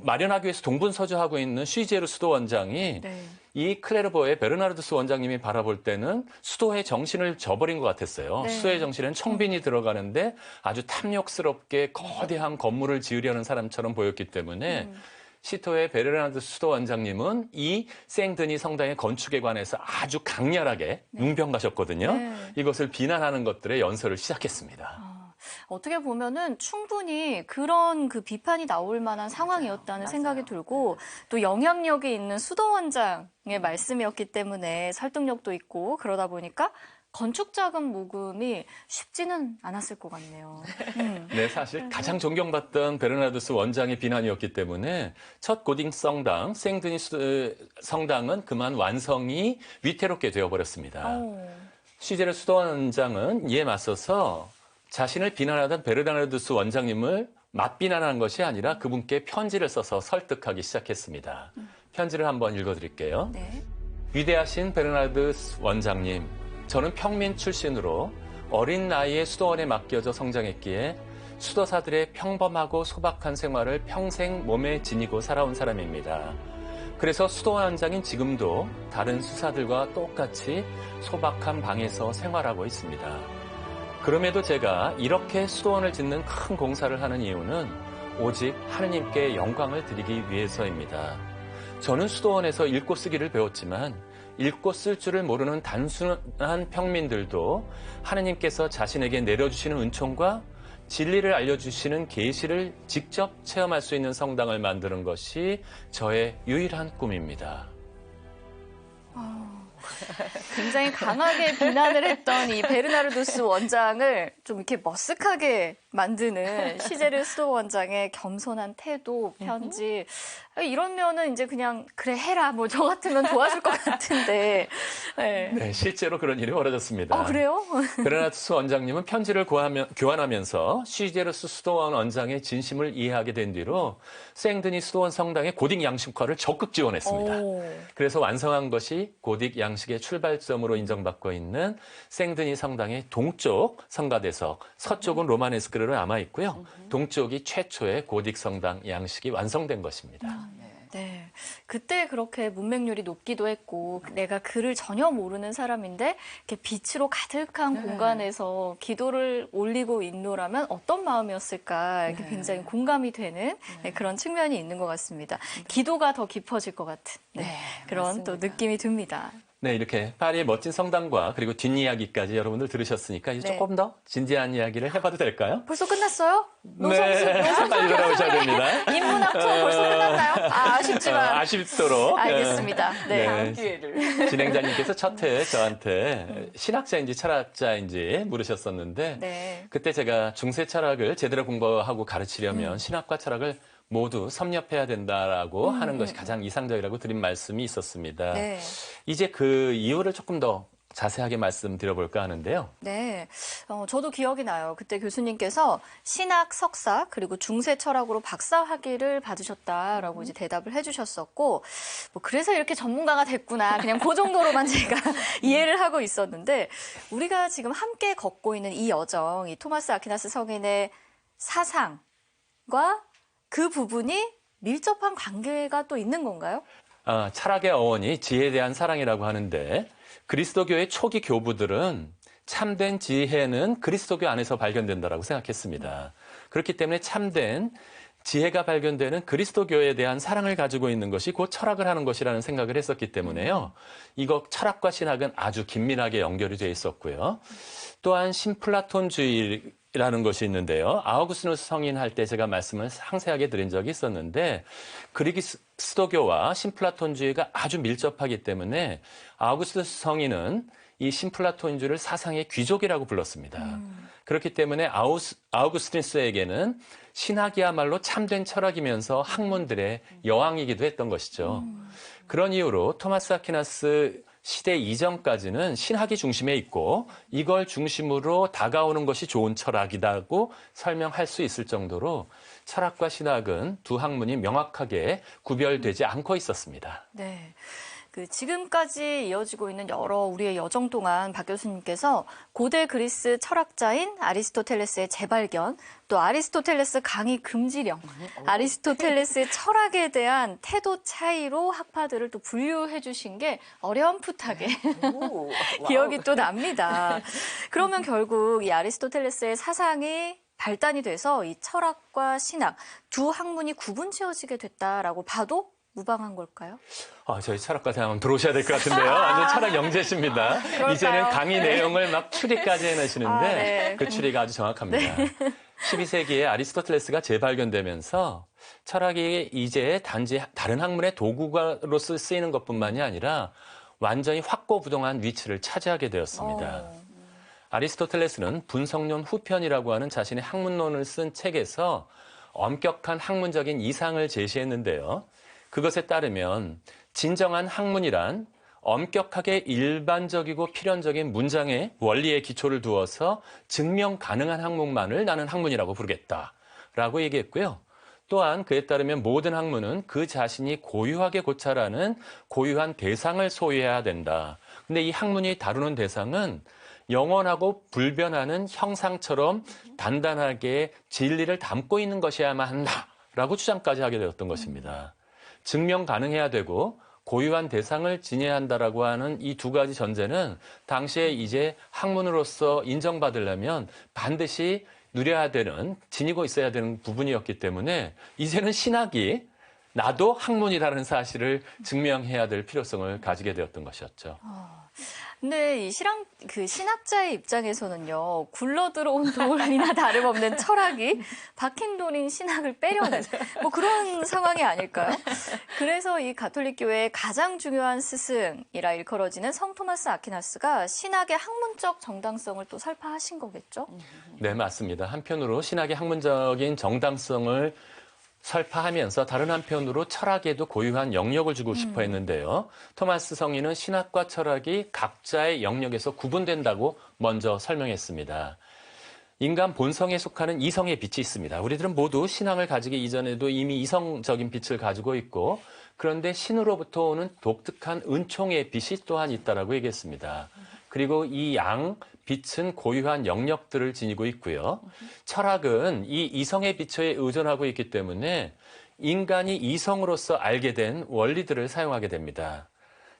마련하기 위해서 동분서주하고 있는 쉬제르 수도원장이 네. 이 클레르보의 베르나르두스 원장님이 바라볼 때는 수도의 정신을 저버린 것 같았어요. 네. 수도의 정신은 청빈이 들어가는데 아주 탐욕스럽게 거대한 건물을 지으려는 사람처럼 보였기 때문에 시토의 베르나르두스 수도원장님은 이 생드니 성당의 건축에 관해서 아주 강렬하게 웅변가셨거든요. 네. 이것을 비난하는 것들의 연설을 시작했습니다. 어떻게 보면은 충분히 그런 그 비판이 나올 만한 상황이었다는 생각이 들고 또 영향력이 있는 수도원장의 말씀이었기 때문에 설득력도 있고 그러다 보니까 건축자금 모금이 쉽지는 않았을 것 같네요. 네, 사실 가장 존경받던 베르나르두스 원장의 비난이었기 때문에 첫 고딩 성당, 생드니 성당은 그만 완성이 위태롭게 되어버렸습니다. 시제르 수도원장은 이에 맞서서 자신을 비난하던 베르나르두스 원장님을 맞비난하는 것이 아니라 그분께 편지를 써서 설득하기 시작했습니다. 편지를 한번 읽어드릴게요. 네. 위대하신 베르나르두스 원장님, 저는 평민 출신으로 어린 나이에 수도원에 맡겨져 성장했기에 수도사들의 평범하고 소박한 생활을 평생 몸에 지니고 살아온 사람입니다. 그래서 수도원장인 지금도 다른 수사들과 똑같이 소박한 방에서 생활하고 있습니다. 그럼에도 제가 이렇게 수도원을 짓는 큰 공사를 하는 이유는 오직 하느님께 영광을 드리기 위해서입니다. 저는 수도원에서 읽고 쓰기를 배웠지만 읽고 쓸 줄을 모르는 단순한 평민들도 하느님께서 자신에게 내려주시는 은총과 진리를 알려주시는 계시를 직접 체험할 수 있는 성당을 만드는 것이 저의 유일한 꿈입니다. 굉장히 강하게 비난을 했던 이 베르나르두스 원장을 좀 이렇게 머쓱하게 만드는 시제르 수도 원장의 겸손한 태도, 편지. 이러면은 이제 그냥 그래 해라. 뭐 저 같으면 도와줄 것 같은데. 네. 네, 실제로 그런 일이 벌어졌습니다. 그래요? 베르나르두스 원장님은 편지를 교환하면서 시제르스 수도원 원장의 진심을 이해하게 된 뒤로 생드니 수도원 성당의 고딕 양식화를 적극 지원했습니다. 그래서 완성한 것이 고딕 양식의 출발점으로 인정받고 있는 생드니 성당의 동쪽 성가대석, 서쪽은 로마네스크로 남아 있고요. 동쪽이 최초의 고딕 성당 양식이 완성된 것입니다. 네. 그때 그렇게 문맹률이 높기도 했고, 내가 글을 전혀 모르는 사람인데, 이렇게 빛으로 가득한 공간에서 기도를 올리고 있노라면 어떤 마음이었을까, 이렇게 굉장히 공감이 되는 그런 측면이 있는 것 같습니다. 기도가 더 깊어질 것 같은 그런 맞습니다. 또 느낌이 듭니다. 네, 이렇게 파리의 멋진 성당과 그리고 뒷이야기까지 여러분들 들으셨으니까 이제 네. 조금 더 진지한 이야기를 해봐도 될까요? 벌써 끝났어요? 빨리 돌아오셔야 됩니다. 인문학투어 벌써 끝났나요? 아쉽지만. 아쉽도록. 알겠습니다. 네. 다음 기회를. 진행자님께서 첫 해 저한테 신학자인지 철학자인지 물으셨었는데 네. 그때 제가 중세 철학을 제대로 공부하고 가르치려면 신학과 철학을 모두 섭렵해야 된다라고 하는 것이 가장 이상적이라고 드린 말씀이 있었습니다. 네. 이제 그 이유를 조금 더 자세하게 말씀드려볼까 하는데요. 네, 저도 기억이 나요. 그때 교수님께서 신학 석사 그리고 중세 철학으로 박사 학위를 받으셨다라고 이제 대답을 해주셨었고, 뭐 그래서 이렇게 전문가가 됐구나. 그냥 그 정도로만 제가 이해를 하고 있었는데, 우리가 지금 함께 걷고 있는 이 여정, 이 토마스 아퀴나스 성인의 사상과 그 부분이 밀접한 관계가 또 있는 건가요? 철학의 어원이 지혜에 대한 사랑이라고 하는데 그리스도교의 초기 교부들은 참된 지혜는 그리스도교 안에서 발견된다라고 생각했습니다. 그렇기 때문에 참된 지혜가 발견되는 그리스도교에 대한 사랑을 가지고 있는 것이 곧 철학을 하는 것이라는 생각을 했었기 때문에요. 이거 철학과 신학은 아주 긴밀하게 연결이 되어 있었고요. 또한 신플라톤주의라는 것이 있는데요. 아우구스누스 성인 할 때 제가 말씀을 상세하게 드린 적이 있었는데 그리스도교와 신플라톤주의가 아주 밀접하기 때문에 아우구스누스 성인은 이 신플라톤주의를 사상의 귀족이라고 불렀습니다. 그렇기 때문에 아우구스티누스에게는 신학이야말로 참된 철학이면서 학문들의 여왕이기도 했던 것이죠. 그런 이유로 토마스 아퀴나스 시대 이전까지는 신학이 중심에 있고 이걸 중심으로 다가오는 것이 좋은 철학이라고 설명할 수 있을 정도로 철학과 신학은 두 학문이 명확하게 구별되지 않고 있었습니다. 네. 지금까지 이어지고 있는 여러 우리의 여정 동안 박 교수님께서 고대 그리스 철학자인 아리스토텔레스의 재발견, 또 아리스토텔레스 강의 금지령, 아리스토텔레스의 철학에 대한 태도 차이로 학파들을 또 분류해 주신 게 어렴풋하게 기억이 또 납니다. 그러면 결국 이 아리스토텔레스의 사상이 발단이 돼서 이 철학과 신학 두 학문이 구분 지어지게 됐다라고 봐도 무방한 걸까요? 저희 철학과 대학원 들어오셔야 될 것 같은데요. 완전 철학 영재십니다. 그럴까요? 이제는 강의 네. 내용을 막 추리까지 해내시는데 네. 그 추리가 아주 정확합니다. 12세기에 아리스토텔레스가 재발견되면서 철학이 이제 단지 다른 학문의 도구로서 쓰이는 것뿐만이 아니라 완전히 확고부동한 위치를 차지하게 되었습니다. 아리스토텔레스는 분석론 후편이라고 하는 자신의 학문론을 쓴 책에서 엄격한 학문적인 이상을 제시했는데요. 그것에 따르면 진정한 학문이란 엄격하게 일반적이고 필연적인 문장의 원리에 기초를 두어서 증명 가능한 학문만을 나는 학문이라고 부르겠다라고 얘기했고요. 또한 그에 따르면 모든 학문은 그 자신이 고유하게 고찰하는 고유한 대상을 소유해야 된다. 근데 이 학문이 다루는 대상은 영원하고 불변하는 형상처럼 단단하게 진리를 담고 있는 것이어야만 한다라고 주장까지 하게 되었던 것입니다. 증명 가능해야 되고 고유한 대상을 지녀야 한다라고 하는 이 두 가지 전제는 당시에 이제 학문으로서 인정받으려면 반드시 누려야 되는, 지니고 있어야 되는 부분이었기 때문에 이제는 신학이 나도 학문이라는 사실을 증명해야 될 필요성을 가지게 되었던 것이었죠. 근데 이 신학자의 입장에서는요, 굴러 들어온 돌이나 다름없는 철학이 박힌 돌인 신학을 빼려는 뭐 그런 상황이 아닐까요? 그래서 이 가톨릭교회의 가장 중요한 스승이라 일컬어지는 성 토마스 아퀴나스가 신학의 학문적 정당성을 또 설파하신 거겠죠? 네, 맞습니다. 한편으로 신학의 학문적인 정당성을 설파하면서 다른 한편으로 철학에도 고유한 영역을 주고 싶어 했는데요. 토마스 성인은 신학과 철학이 각자의 영역에서 구분된다고 먼저 설명했습니다. 인간 본성에 속하는 이성의 빛이 있습니다. 우리들은 모두 신앙을 가지기 이전에도 이미 이성적인 빛을 가지고 있고, 그런데 신으로부터 오는 독특한 은총의 빛이 또한 있다라고 얘기했습니다. 그리고 이 양 빛은 고유한 영역들을 지니고 있고요. 철학은 이 이성의 빛에 의존하고 있기 때문에 인간이 이성으로서 알게 된 원리들을 사용하게 됩니다.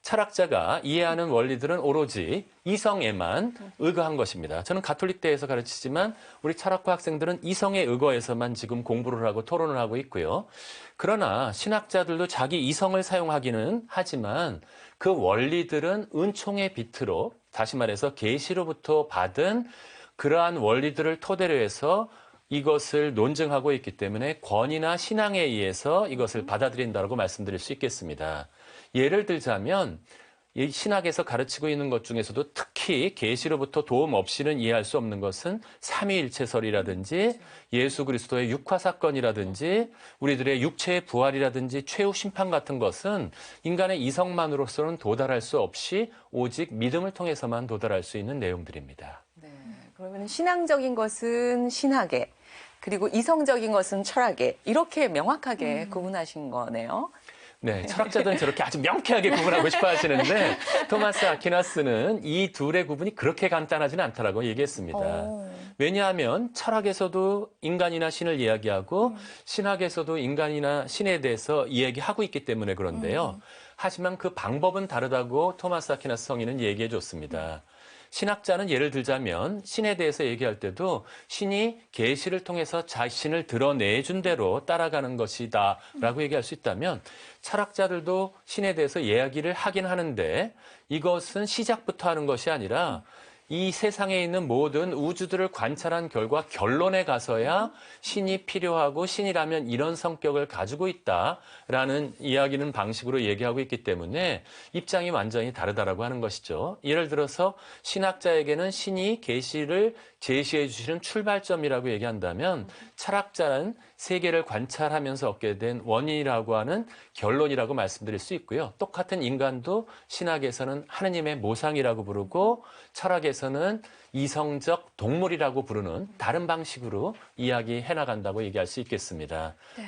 철학자가 이해하는 원리들은 오로지 이성에만 의거한 것입니다. 저는 가톨릭대에서 가르치지만 우리 철학과 학생들은 이성에 의거해서만 지금 공부를 하고 토론을 하고 있고요. 그러나 신학자들도 자기 이성을 사용하기는 하지만 그 원리들은 은총의 빛으로, 다시 말해서 계시로부터 받은 그러한 원리들을 토대로 해서 이것을 논증하고 있기 때문에 권위나 신앙에 의해서 이것을 받아들인다고 말씀드릴 수 있겠습니다. 예를 들자면 이 신학에서 가르치고 있는 것 중에서도 특히 계시로부터 도움 없이는 이해할 수 없는 것은 삼위일체설이라든지 예수 그리스도의 육화 사건이라든지 우리들의 육체의 부활이라든지 최후 심판 같은 것은 인간의 이성만으로서는 도달할 수 없이 오직 믿음을 통해서만 도달할 수 있는 내용들입니다. 네, 그러면 신앙적인 것은 신학에, 그리고 이성적인 것은 철학에, 이렇게 명확하게 구분하신 거네요. 네, 철학자들은 저렇게 아주 명쾌하게 구분하고 싶어 하시는데 토마스 아퀴나스는 이 둘의 구분이 그렇게 간단하지는 않다라고 얘기했습니다. 왜냐하면 철학에서도 인간이나 신을 이야기하고 신학에서도 인간이나 신에 대해서 이야기하고 있기 때문에 그런데요. 하지만 그 방법은 다르다고 토마스 아퀴나스 성인은 얘기해 줬습니다. 신학자는 예를 들자면 신에 대해서 얘기할 때도 신이 계시를 통해서 자신을 드러내준 대로 따라가는 것이다 라고 얘기할 수 있다면 철학자들도 신에 대해서 이야기를 하긴 하는데 이것은 시작부터 하는 것이 아니라 이 세상에 있는 모든 우주들을 관찰한 결과 결론에 가서야 신이 필요하고 신이라면 이런 성격을 가지고 있다라는 이야기는 방식으로 얘기하고 있기 때문에 입장이 완전히 다르다라고 하는 것이죠. 예를 들어서 신학자에게는 신이 계시를 제시해 주시는 출발점이라고 얘기한다면 철학자는 세계를 관찰하면서 얻게 된 원인이라고 하는 결론이라고 말씀드릴 수 있고요. 똑같은 인간도 신학에서는 하느님의 모상이라고 부르고 철학에서는 이성적 동물이라고 부르는 다른 방식으로 이야기해 나간다고 얘기할 수 있겠습니다. 네.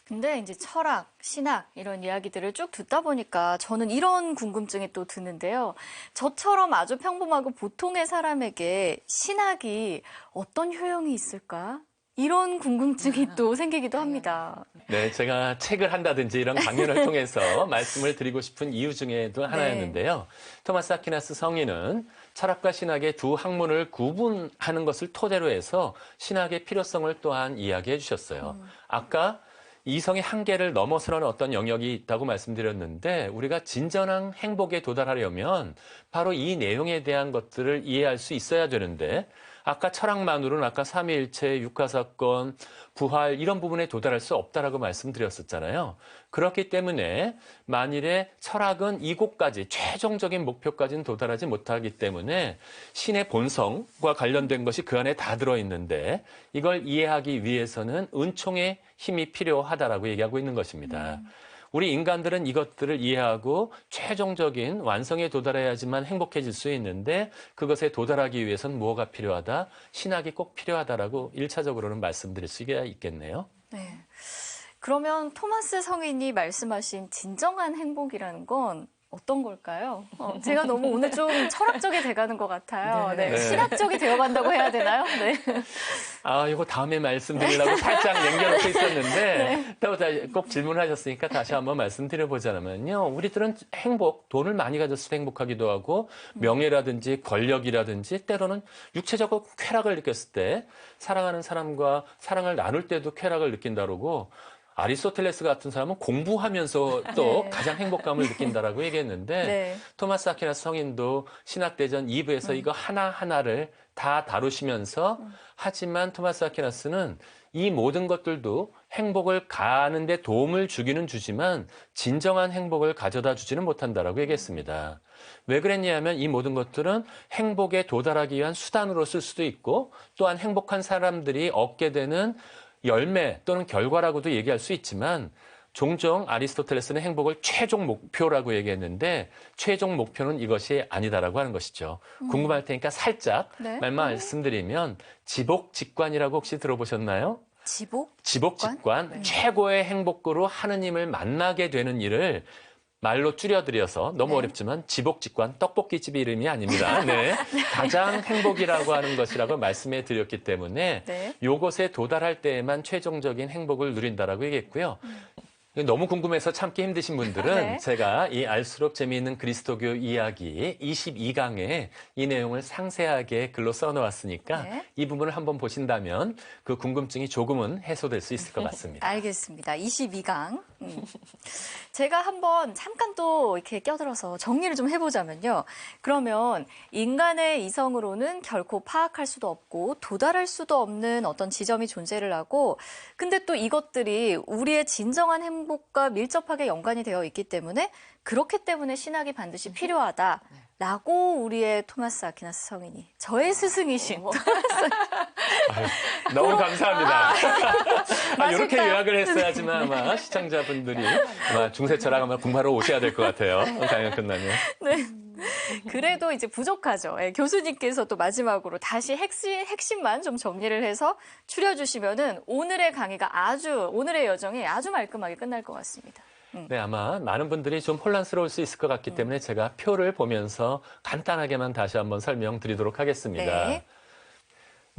근데 이제 철학, 신학 이런 이야기들을 쭉 듣다 보니까 저는 이런 궁금증이 또 드는데요. 저처럼 아주 평범하고 보통의 사람에게 신학이 어떤 효용이 있을까? 이런 궁금증이 또 생기기도 합니다. 네, 제가 책을 한다든지 이런 강연을 통해서 말씀을 드리고 싶은 이유 중에도 하나였는데요. 토마스 아퀴나스 성인은 철학과 신학의 두 학문을 구분하는 것을 토대로 해서 신학의 필요성을 또한 이야기해 주셨어요. 아까 이성의 한계를 넘어서는 어떤 영역이 있다고 말씀드렸는데 우리가 진정한 행복에 도달하려면 바로 이 내용에 대한 것들을 이해할 수 있어야 되는데 아까 철학만으로는 아까 삼위일체, 육화사건, 부활 이런 부분에 도달할 수 없다라고 말씀드렸었잖아요. 그렇기 때문에 만일에 철학은 이곳까지 최종적인 목표까지는 도달하지 못하기 때문에 신의 본성과 관련된 것이 그 안에 다 들어있는데 이걸 이해하기 위해서는 은총의 힘이 필요하다라고 얘기하고 있는 것입니다. 우리 인간들은 이것들을 이해하고 최종적인 완성에 도달해야지만 행복해질 수 있는데 그것에 도달하기 위해서는 뭐가 필요하다? 신학이 꼭 필요하다라고 1차적으로는 말씀드릴 수가 있겠네요. 네. 그러면 토마스 성인이 말씀하신 진정한 행복이라는 건 어떤 걸까요? 제가 너무 오늘 좀 철학적이 돼가는 것 같아요. 네. 네. 신학적이 되어간다고 해야 되나요? 네. 이거 다음에 말씀드리려고 살짝 남겨놓고 있었는데 또 꼭 질문하셨으니까 다시 한번 말씀드려보자면요. 우리들은 행복, 돈을 많이 가졌을 때 행복하기도 하고 명예라든지 권력이라든지 때로는 육체적으로 쾌락을 느꼈을 때 사랑하는 사람과 사랑을 나눌 때도 쾌락을 느낀다 그러고 아리스토텔레스 같은 사람은 공부하면서 또 네. 가장 행복감을 느낀다라고 얘기했는데 네. 토마스 아퀴나스 성인도 신학대전 2부에서 이거 하나하나를 다 다루시면서 하지만 토마스 아퀴나스는 이 모든 것들도 행복을 가는데 도움을 주기는 주지만 진정한 행복을 가져다 주지는 못한다라고 얘기했습니다. 왜 그랬냐면 이 모든 것들은 행복에 도달하기 위한 수단으로 쓸 수도 있고 또한 행복한 사람들이 얻게 되는 열매 또는 결과라고도 얘기할 수 있지만 종종 아리스토텔레스는 행복을 최종 목표라고 얘기했는데 최종 목표는 이것이 아니다라고 하는 것이죠. 궁금할 테니까 살짝 네. 말씀드리면 지복직관이라고 혹시 들어보셨나요? 지복? 지복직관, 네. 최고의 행복으로 하느님을 만나게 되는 일을 말로 줄여드려서 너무 네. 어렵지만 지복직관, 떡볶이집 이름이 아닙니다. 네. 가장 행복이라고 하는 것이라고 말씀해 드렸기 때문에 네. 요것에 도달할 때에만 최종적인 행복을 누린다라고 얘기했고요. 너무 궁금해서 참기 힘드신 분들은 네. 제가 이 알수록 재미있는 그리스도교 이야기 22강에 이 내용을 상세하게 글로 써놓았으니까 네. 이 부분을 한번 보신다면 그 궁금증이 조금은 해소될 수 있을 것 같습니다. 알겠습니다. 22강. 제가 한번 잠깐 또 이렇게 껴들어서 정리를 좀 해보자면요. 그러면 인간의 이성으로는 결코 파악할 수도 없고 도달할 수도 없는 어떤 지점이 존재를 하고 근데 또 이것들이 우리의 진정한 행복과 밀접하게 연관이 되어 있기 때문에 그렇기 때문에 신학이 반드시 필요하다라고 우리의 토마스 아퀴나스 성인이 저의 스승이신 너무 감사합니다. 이렇게 맛있다. 요약을 했어야지만 아마 시청자분들이 아마 중세철학 아마 공부하러 오셔야 될 것 같아요. 강연 끝나면. 네. 그래도 이제 부족하죠. 예, 교수님께서 또 마지막으로 다시 핵심만 좀 정리를 해서 추려주시면은 오늘의 강의가 오늘의 여정이 아주 말끔하게 끝날 것 같습니다. 네, 아마 많은 분들이 좀 혼란스러울 수 있을 것 같기 때문에 제가 표를 보면서 간단하게만 다시 한번 설명드리도록 하겠습니다. 네.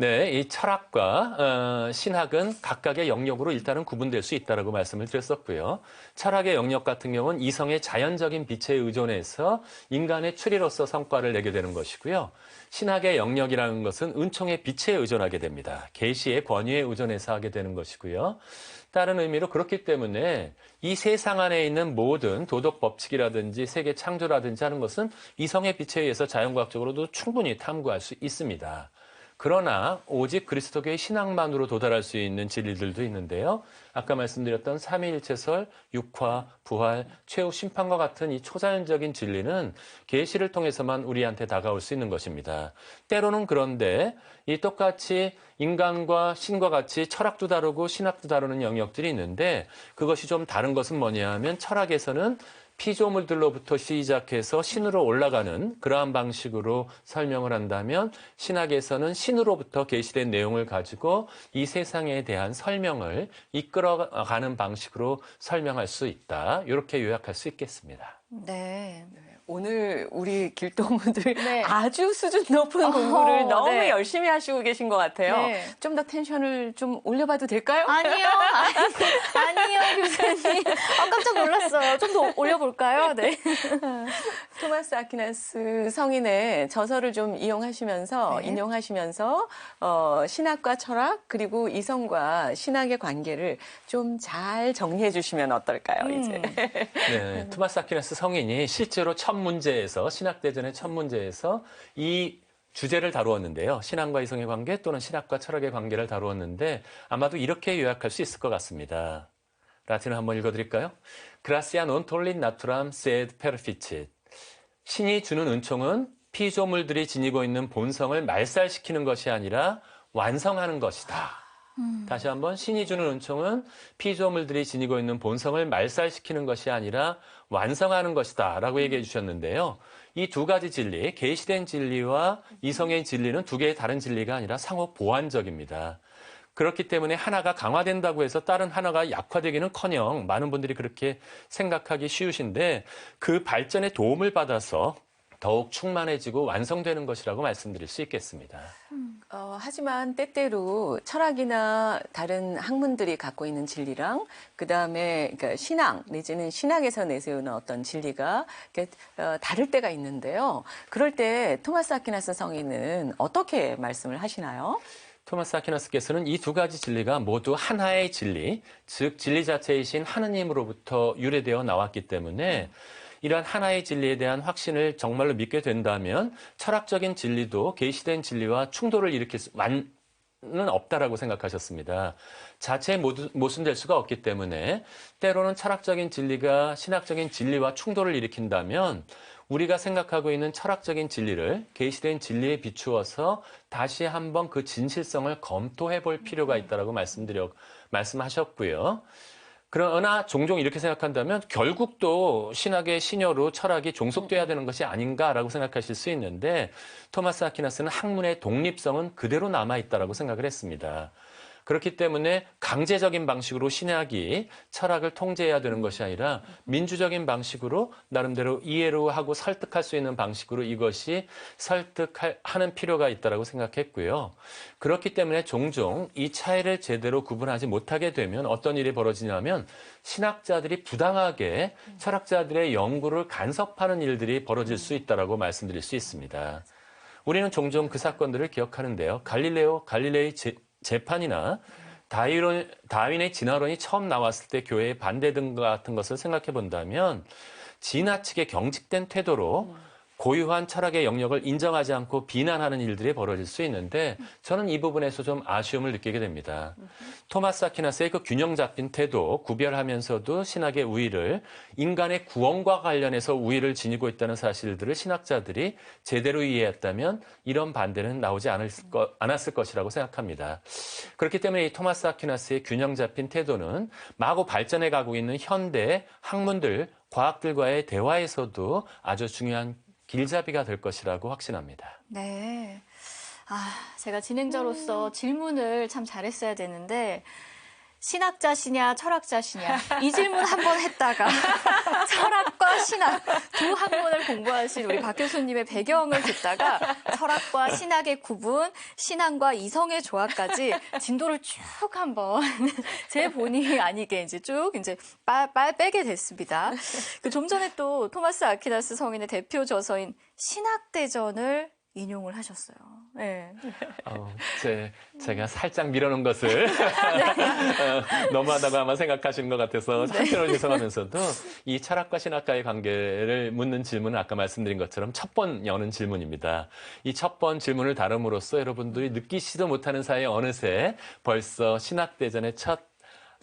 네, 이 철학과 신학은 각각의 영역으로 일단은 구분될 수 있다라고 말씀을 드렸었고요. 철학의 영역 같은 경우는 이성의 자연적인 빛에 의존해서 인간의 추리로서 성과를 내게 되는 것이고요. 신학의 영역이라는 것은 은총의 빛에 의존하게 됩니다. 계시의 권위에 의존해서 하게 되는 것이고요. 다른 의미로 그렇기 때문에 이 세상 안에 있는 모든 도덕 법칙이라든지 세계 창조라든지 하는 것은 이성의 빛에 의해서 자연과학적으로도 충분히 탐구할 수 있습니다. 그러나 오직 그리스도교의 신앙만으로 도달할 수 있는 진리들도 있는데요. 아까 말씀드렸던 삼위일체설, 육화, 부활, 최후 심판과 같은 이 초자연적인 진리는 계시를 통해서만 우리한테 다가올 수 있는 것입니다. 때로는 그런데 이 똑같이 인간과 신과 같이 철학도 다루고 신학도 다루는 영역들이 있는데 그것이 좀 다른 것은 뭐냐 하면 철학에서는 피조물들로부터 시작해서 신으로 올라가는 그러한 방식으로 설명을 한다면 신학에서는 신으로부터 계시된 내용을 가지고 이 세상에 대한 설명을 이끌어가는 방식으로 설명할 수 있다. 이렇게 요약할 수 있겠습니다. 네. 오늘 우리 길동무들 네. 아주 수준 높은 공부를 너무 네. 열심히 하시고 계신 것 같아요. 네. 좀 더 텐션을 좀 올려봐도 될까요? 아니요, 아니요, 교수님. 깜짝 놀랐어요. 좀 더 올려볼까요? 네. 토마스 아퀴나스 성인의 저서를 좀 이용하시면서 네. 인용하시면서 신학과 철학 그리고 이성과 신학의 관계를 좀 잘 정리해 주시면 어떨까요? 이제. 네, 토마스 아퀴나스 성인이 실제로 첫 문제에서 신학대전의 첫 문제에서 이 주제를 다루었는데요. 신앙과 이성의 관계 또는 신학과 철학의 관계를 다루었는데 아마도 이렇게 요약할 수 있을 것 같습니다. 라틴을 한번 읽어드릴까요? Gracia non tollit naturam sed perficit. 신이 주는 은총은 피조물들이 지니고 있는 본성을 말살시키는 것이 아니라 완성하는 것이다. 다시 한번 신이 주는 은총은 피조물들이 지니고 있는 본성을 말살시키는 것이 아니라 완성하는 것이다 라고 얘기해 주셨는데요. 이 두 가지 진리, 계시된 진리와 이성의 진리는 두 개의 다른 진리가 아니라 상호 보완적입니다. 그렇기 때문에 하나가 강화된다고 해서 다른 하나가 약화되기는커녕 많은 분들이 그렇게 생각하기 쉬우신데 그 발전에 도움을 받아서 더욱 충만해지고 완성되는 것이라고 말씀드릴 수 있겠습니다. 하지만 때때로 철학이나 다른 학문들이 갖고 있는 진리랑 그다음에 그러니까 신앙 내지는 신학에서 내세우는 어떤 진리가 다를 때가 있는데요. 그럴 때 토마스 아퀴나스 성인은 어떻게 말씀을 하시나요? 토마스 아퀴나스께서는 이 두 가지 진리가 모두 하나의 진리, 즉 진리 자체이신 하느님으로부터 유래되어 나왔기 때문에 이러한 하나의 진리에 대한 확신을 정말로 믿게 된다면 철학적인 진리도 계시된 진리와 충돌을 일으킬 수는 없다라고 생각하셨습니다. 자체에 모순될 수가 없기 때문에 때로는 철학적인 진리가 신학적인 진리와 충돌을 일으킨다면 우리가 생각하고 있는 철학적인 진리를 계시된 진리에 비추어서 다시 한번 그 진실성을 검토해 볼 필요가 있다라고 말씀하셨고요. 그러나 종종 이렇게 생각한다면 결국 또 신학의 신여로 철학이 종속돼야 되는 것이 아닌가라고 생각하실 수 있는데 토마스 아퀴나스는 학문의 독립성은 그대로 남아있다라고 생각을 했습니다. 그렇기 때문에 강제적인 방식으로 신학이 철학을 통제해야 되는 것이 아니라 민주적인 방식으로 나름대로 이해로 하고 설득할 수 있는 방식으로 이것이 설득하는 필요가 있다고 생각했고요. 그렇기 때문에 종종 이 차이를 제대로 구분하지 못하게 되면 어떤 일이 벌어지냐면 신학자들이 부당하게 철학자들의 연구를 간섭하는 일들이 벌어질 수 있다고 말씀드릴 수 있습니다. 우리는 종종 그 사건들을 기억하는데요. 갈릴레이 재판이나 다윈의 진화론이 처음 나왔을 때 교회의 반대 등 같은 것을 생각해 본다면 지나치게 경직된 태도로 고유한 철학의 영역을 인정하지 않고 비난하는 일들이 벌어질 수 있는데 저는 이 부분에서 좀 아쉬움을 느끼게 됩니다. 토마스 아퀴나스의 그 균형 잡힌 태도, 구별하면서도 신학의 우위를 인간의 구원과 관련해서 우위를 지니고 있다는 사실들을 신학자들이 제대로 이해했다면 이런 반대는 나오지 않았을 것이라고 생각합니다. 그렇기 때문에 이 토마스 아퀴나스의 균형 잡힌 태도는 마구 발전해 가고 있는 현대 학문들, 과학들과의 대화에서도 아주 중요한 길잡이가 될 것이라고 확신합니다. 네. 제가 진행자로서 질문을 참 잘했어야 되는데 신학자시냐 철학자시냐 이 질문 한번 했다가 철학과 신학 두 학문을 공부하신 우리 박 교수님의 배경을 듣다가 철학과 신학의 구분, 신앙과 이성의 조화까지 진도를 쭉 한번 제 본의 아니게 이제 쭉 이제 빼게 됐습니다. 좀 전에 또 토마스 아퀴나스 성인의 대표 저서인 신학대전을 인용을 하셨어요. 네. 제가 살짝 밀어놓은 것을 너무하다고 아마 생각하신 것 같아서 한편으로 죄송하면서도 이 철학과 신학과의 관계를 묻는 질문은 아까 말씀드린 것처럼 첫 번 여는 질문입니다. 이 첫 번 질문을 다룸으로써 여러분들이 느끼지도 못하는 사이에 어느새 벌써 신학대전의 첫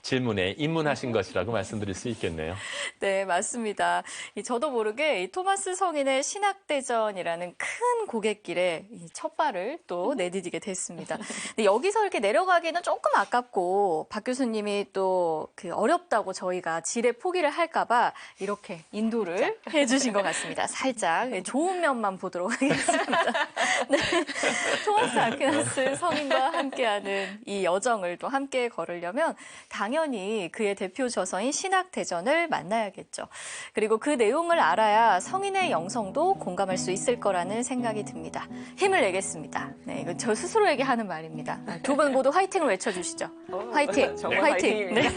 질문에 입문하신 것이라고 말씀드릴 수 있겠네요. 네, 맞습니다. 저도 모르게 이 토마스 성인의 신학대전이라는 큰 고갯길에 첫 발을 또 내디디게 됐습니다. 근데 여기서 이렇게 내려가기는 조금 아깝고 박 교수님이 또 그 어렵다고 저희가 지레 포기를 할까봐 이렇게 인도를 해주신 것 같습니다. 살짝 좋은 면만 보도록 하겠습니다. 네, 토마스 아퀴나스 성인과 함께하는 이 여정을 또 함께 걸으려면 당연히 그의 대표 저서인 신학대전을 만나야겠죠. 그리고 그 내용을 알아야 성인의 영성도 공감할 수 있을 거라는 생각이 듭니다. 힘을 내겠습니다. 네, 이거 저 스스로에게 하는 말입니다. 두 분 모두 화이팅을 외쳐주시죠. 화이팅! 정말 화이팅! 네.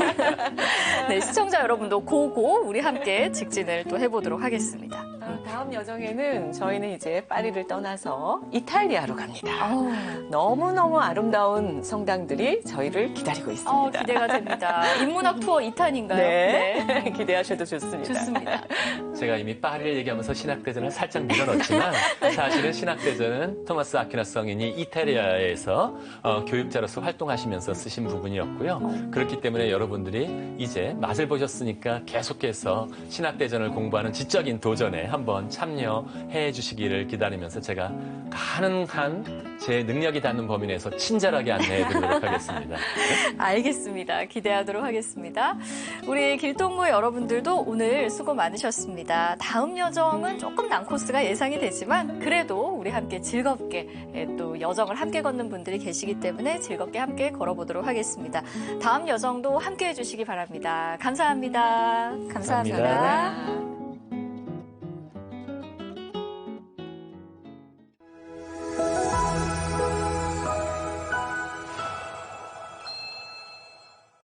네, 시청자 여러분도 고고 우리 함께 직진을 또 해보도록 하겠습니다. 다음 여정에는 저희는 이제 파리를 떠나서 이탈리아로 갑니다. 너무너무 아름다운 성당들이 저희를 기다리고 있습니다. 기대가 됩니다. 인문학 투어 2탄인가요? 네. 기대하셔도 좋습니다. 좋습니다. 제가 이미 파리를 얘기하면서 신학대전을 살짝 밀어넣었지만 사실은 신학대전은 토마스 아퀴나스 성인이 이탈리아에서 교육자로서 활동하시면서 쓰신 부분이었고요. 그렇기 때문에 여러분들이 이제 맛을 보셨으니까 계속해서 신학대전을 공부하는 지적인 도전에 한번 참여해 주시기를 기다리면서 제가 가능한 제 능력이 닿는 범위 내에서 친절하게 안내해 드리도록 하겠습니다. 알겠습니다. 기대하도록 하겠습니다. 우리 길동무 여러분들도 오늘 수고 많으셨습니다. 다음 여정은 조금 난코스가 예상이 되지만 그래도 우리 함께 즐겁게 또 여정을 함께 걷는 분들이 계시기 때문에 즐겁게 함께 걸어보도록 하겠습니다. 다음 여정도 함께 해주시기 바랍니다. 감사합니다. 감사합니다. 감사합니다.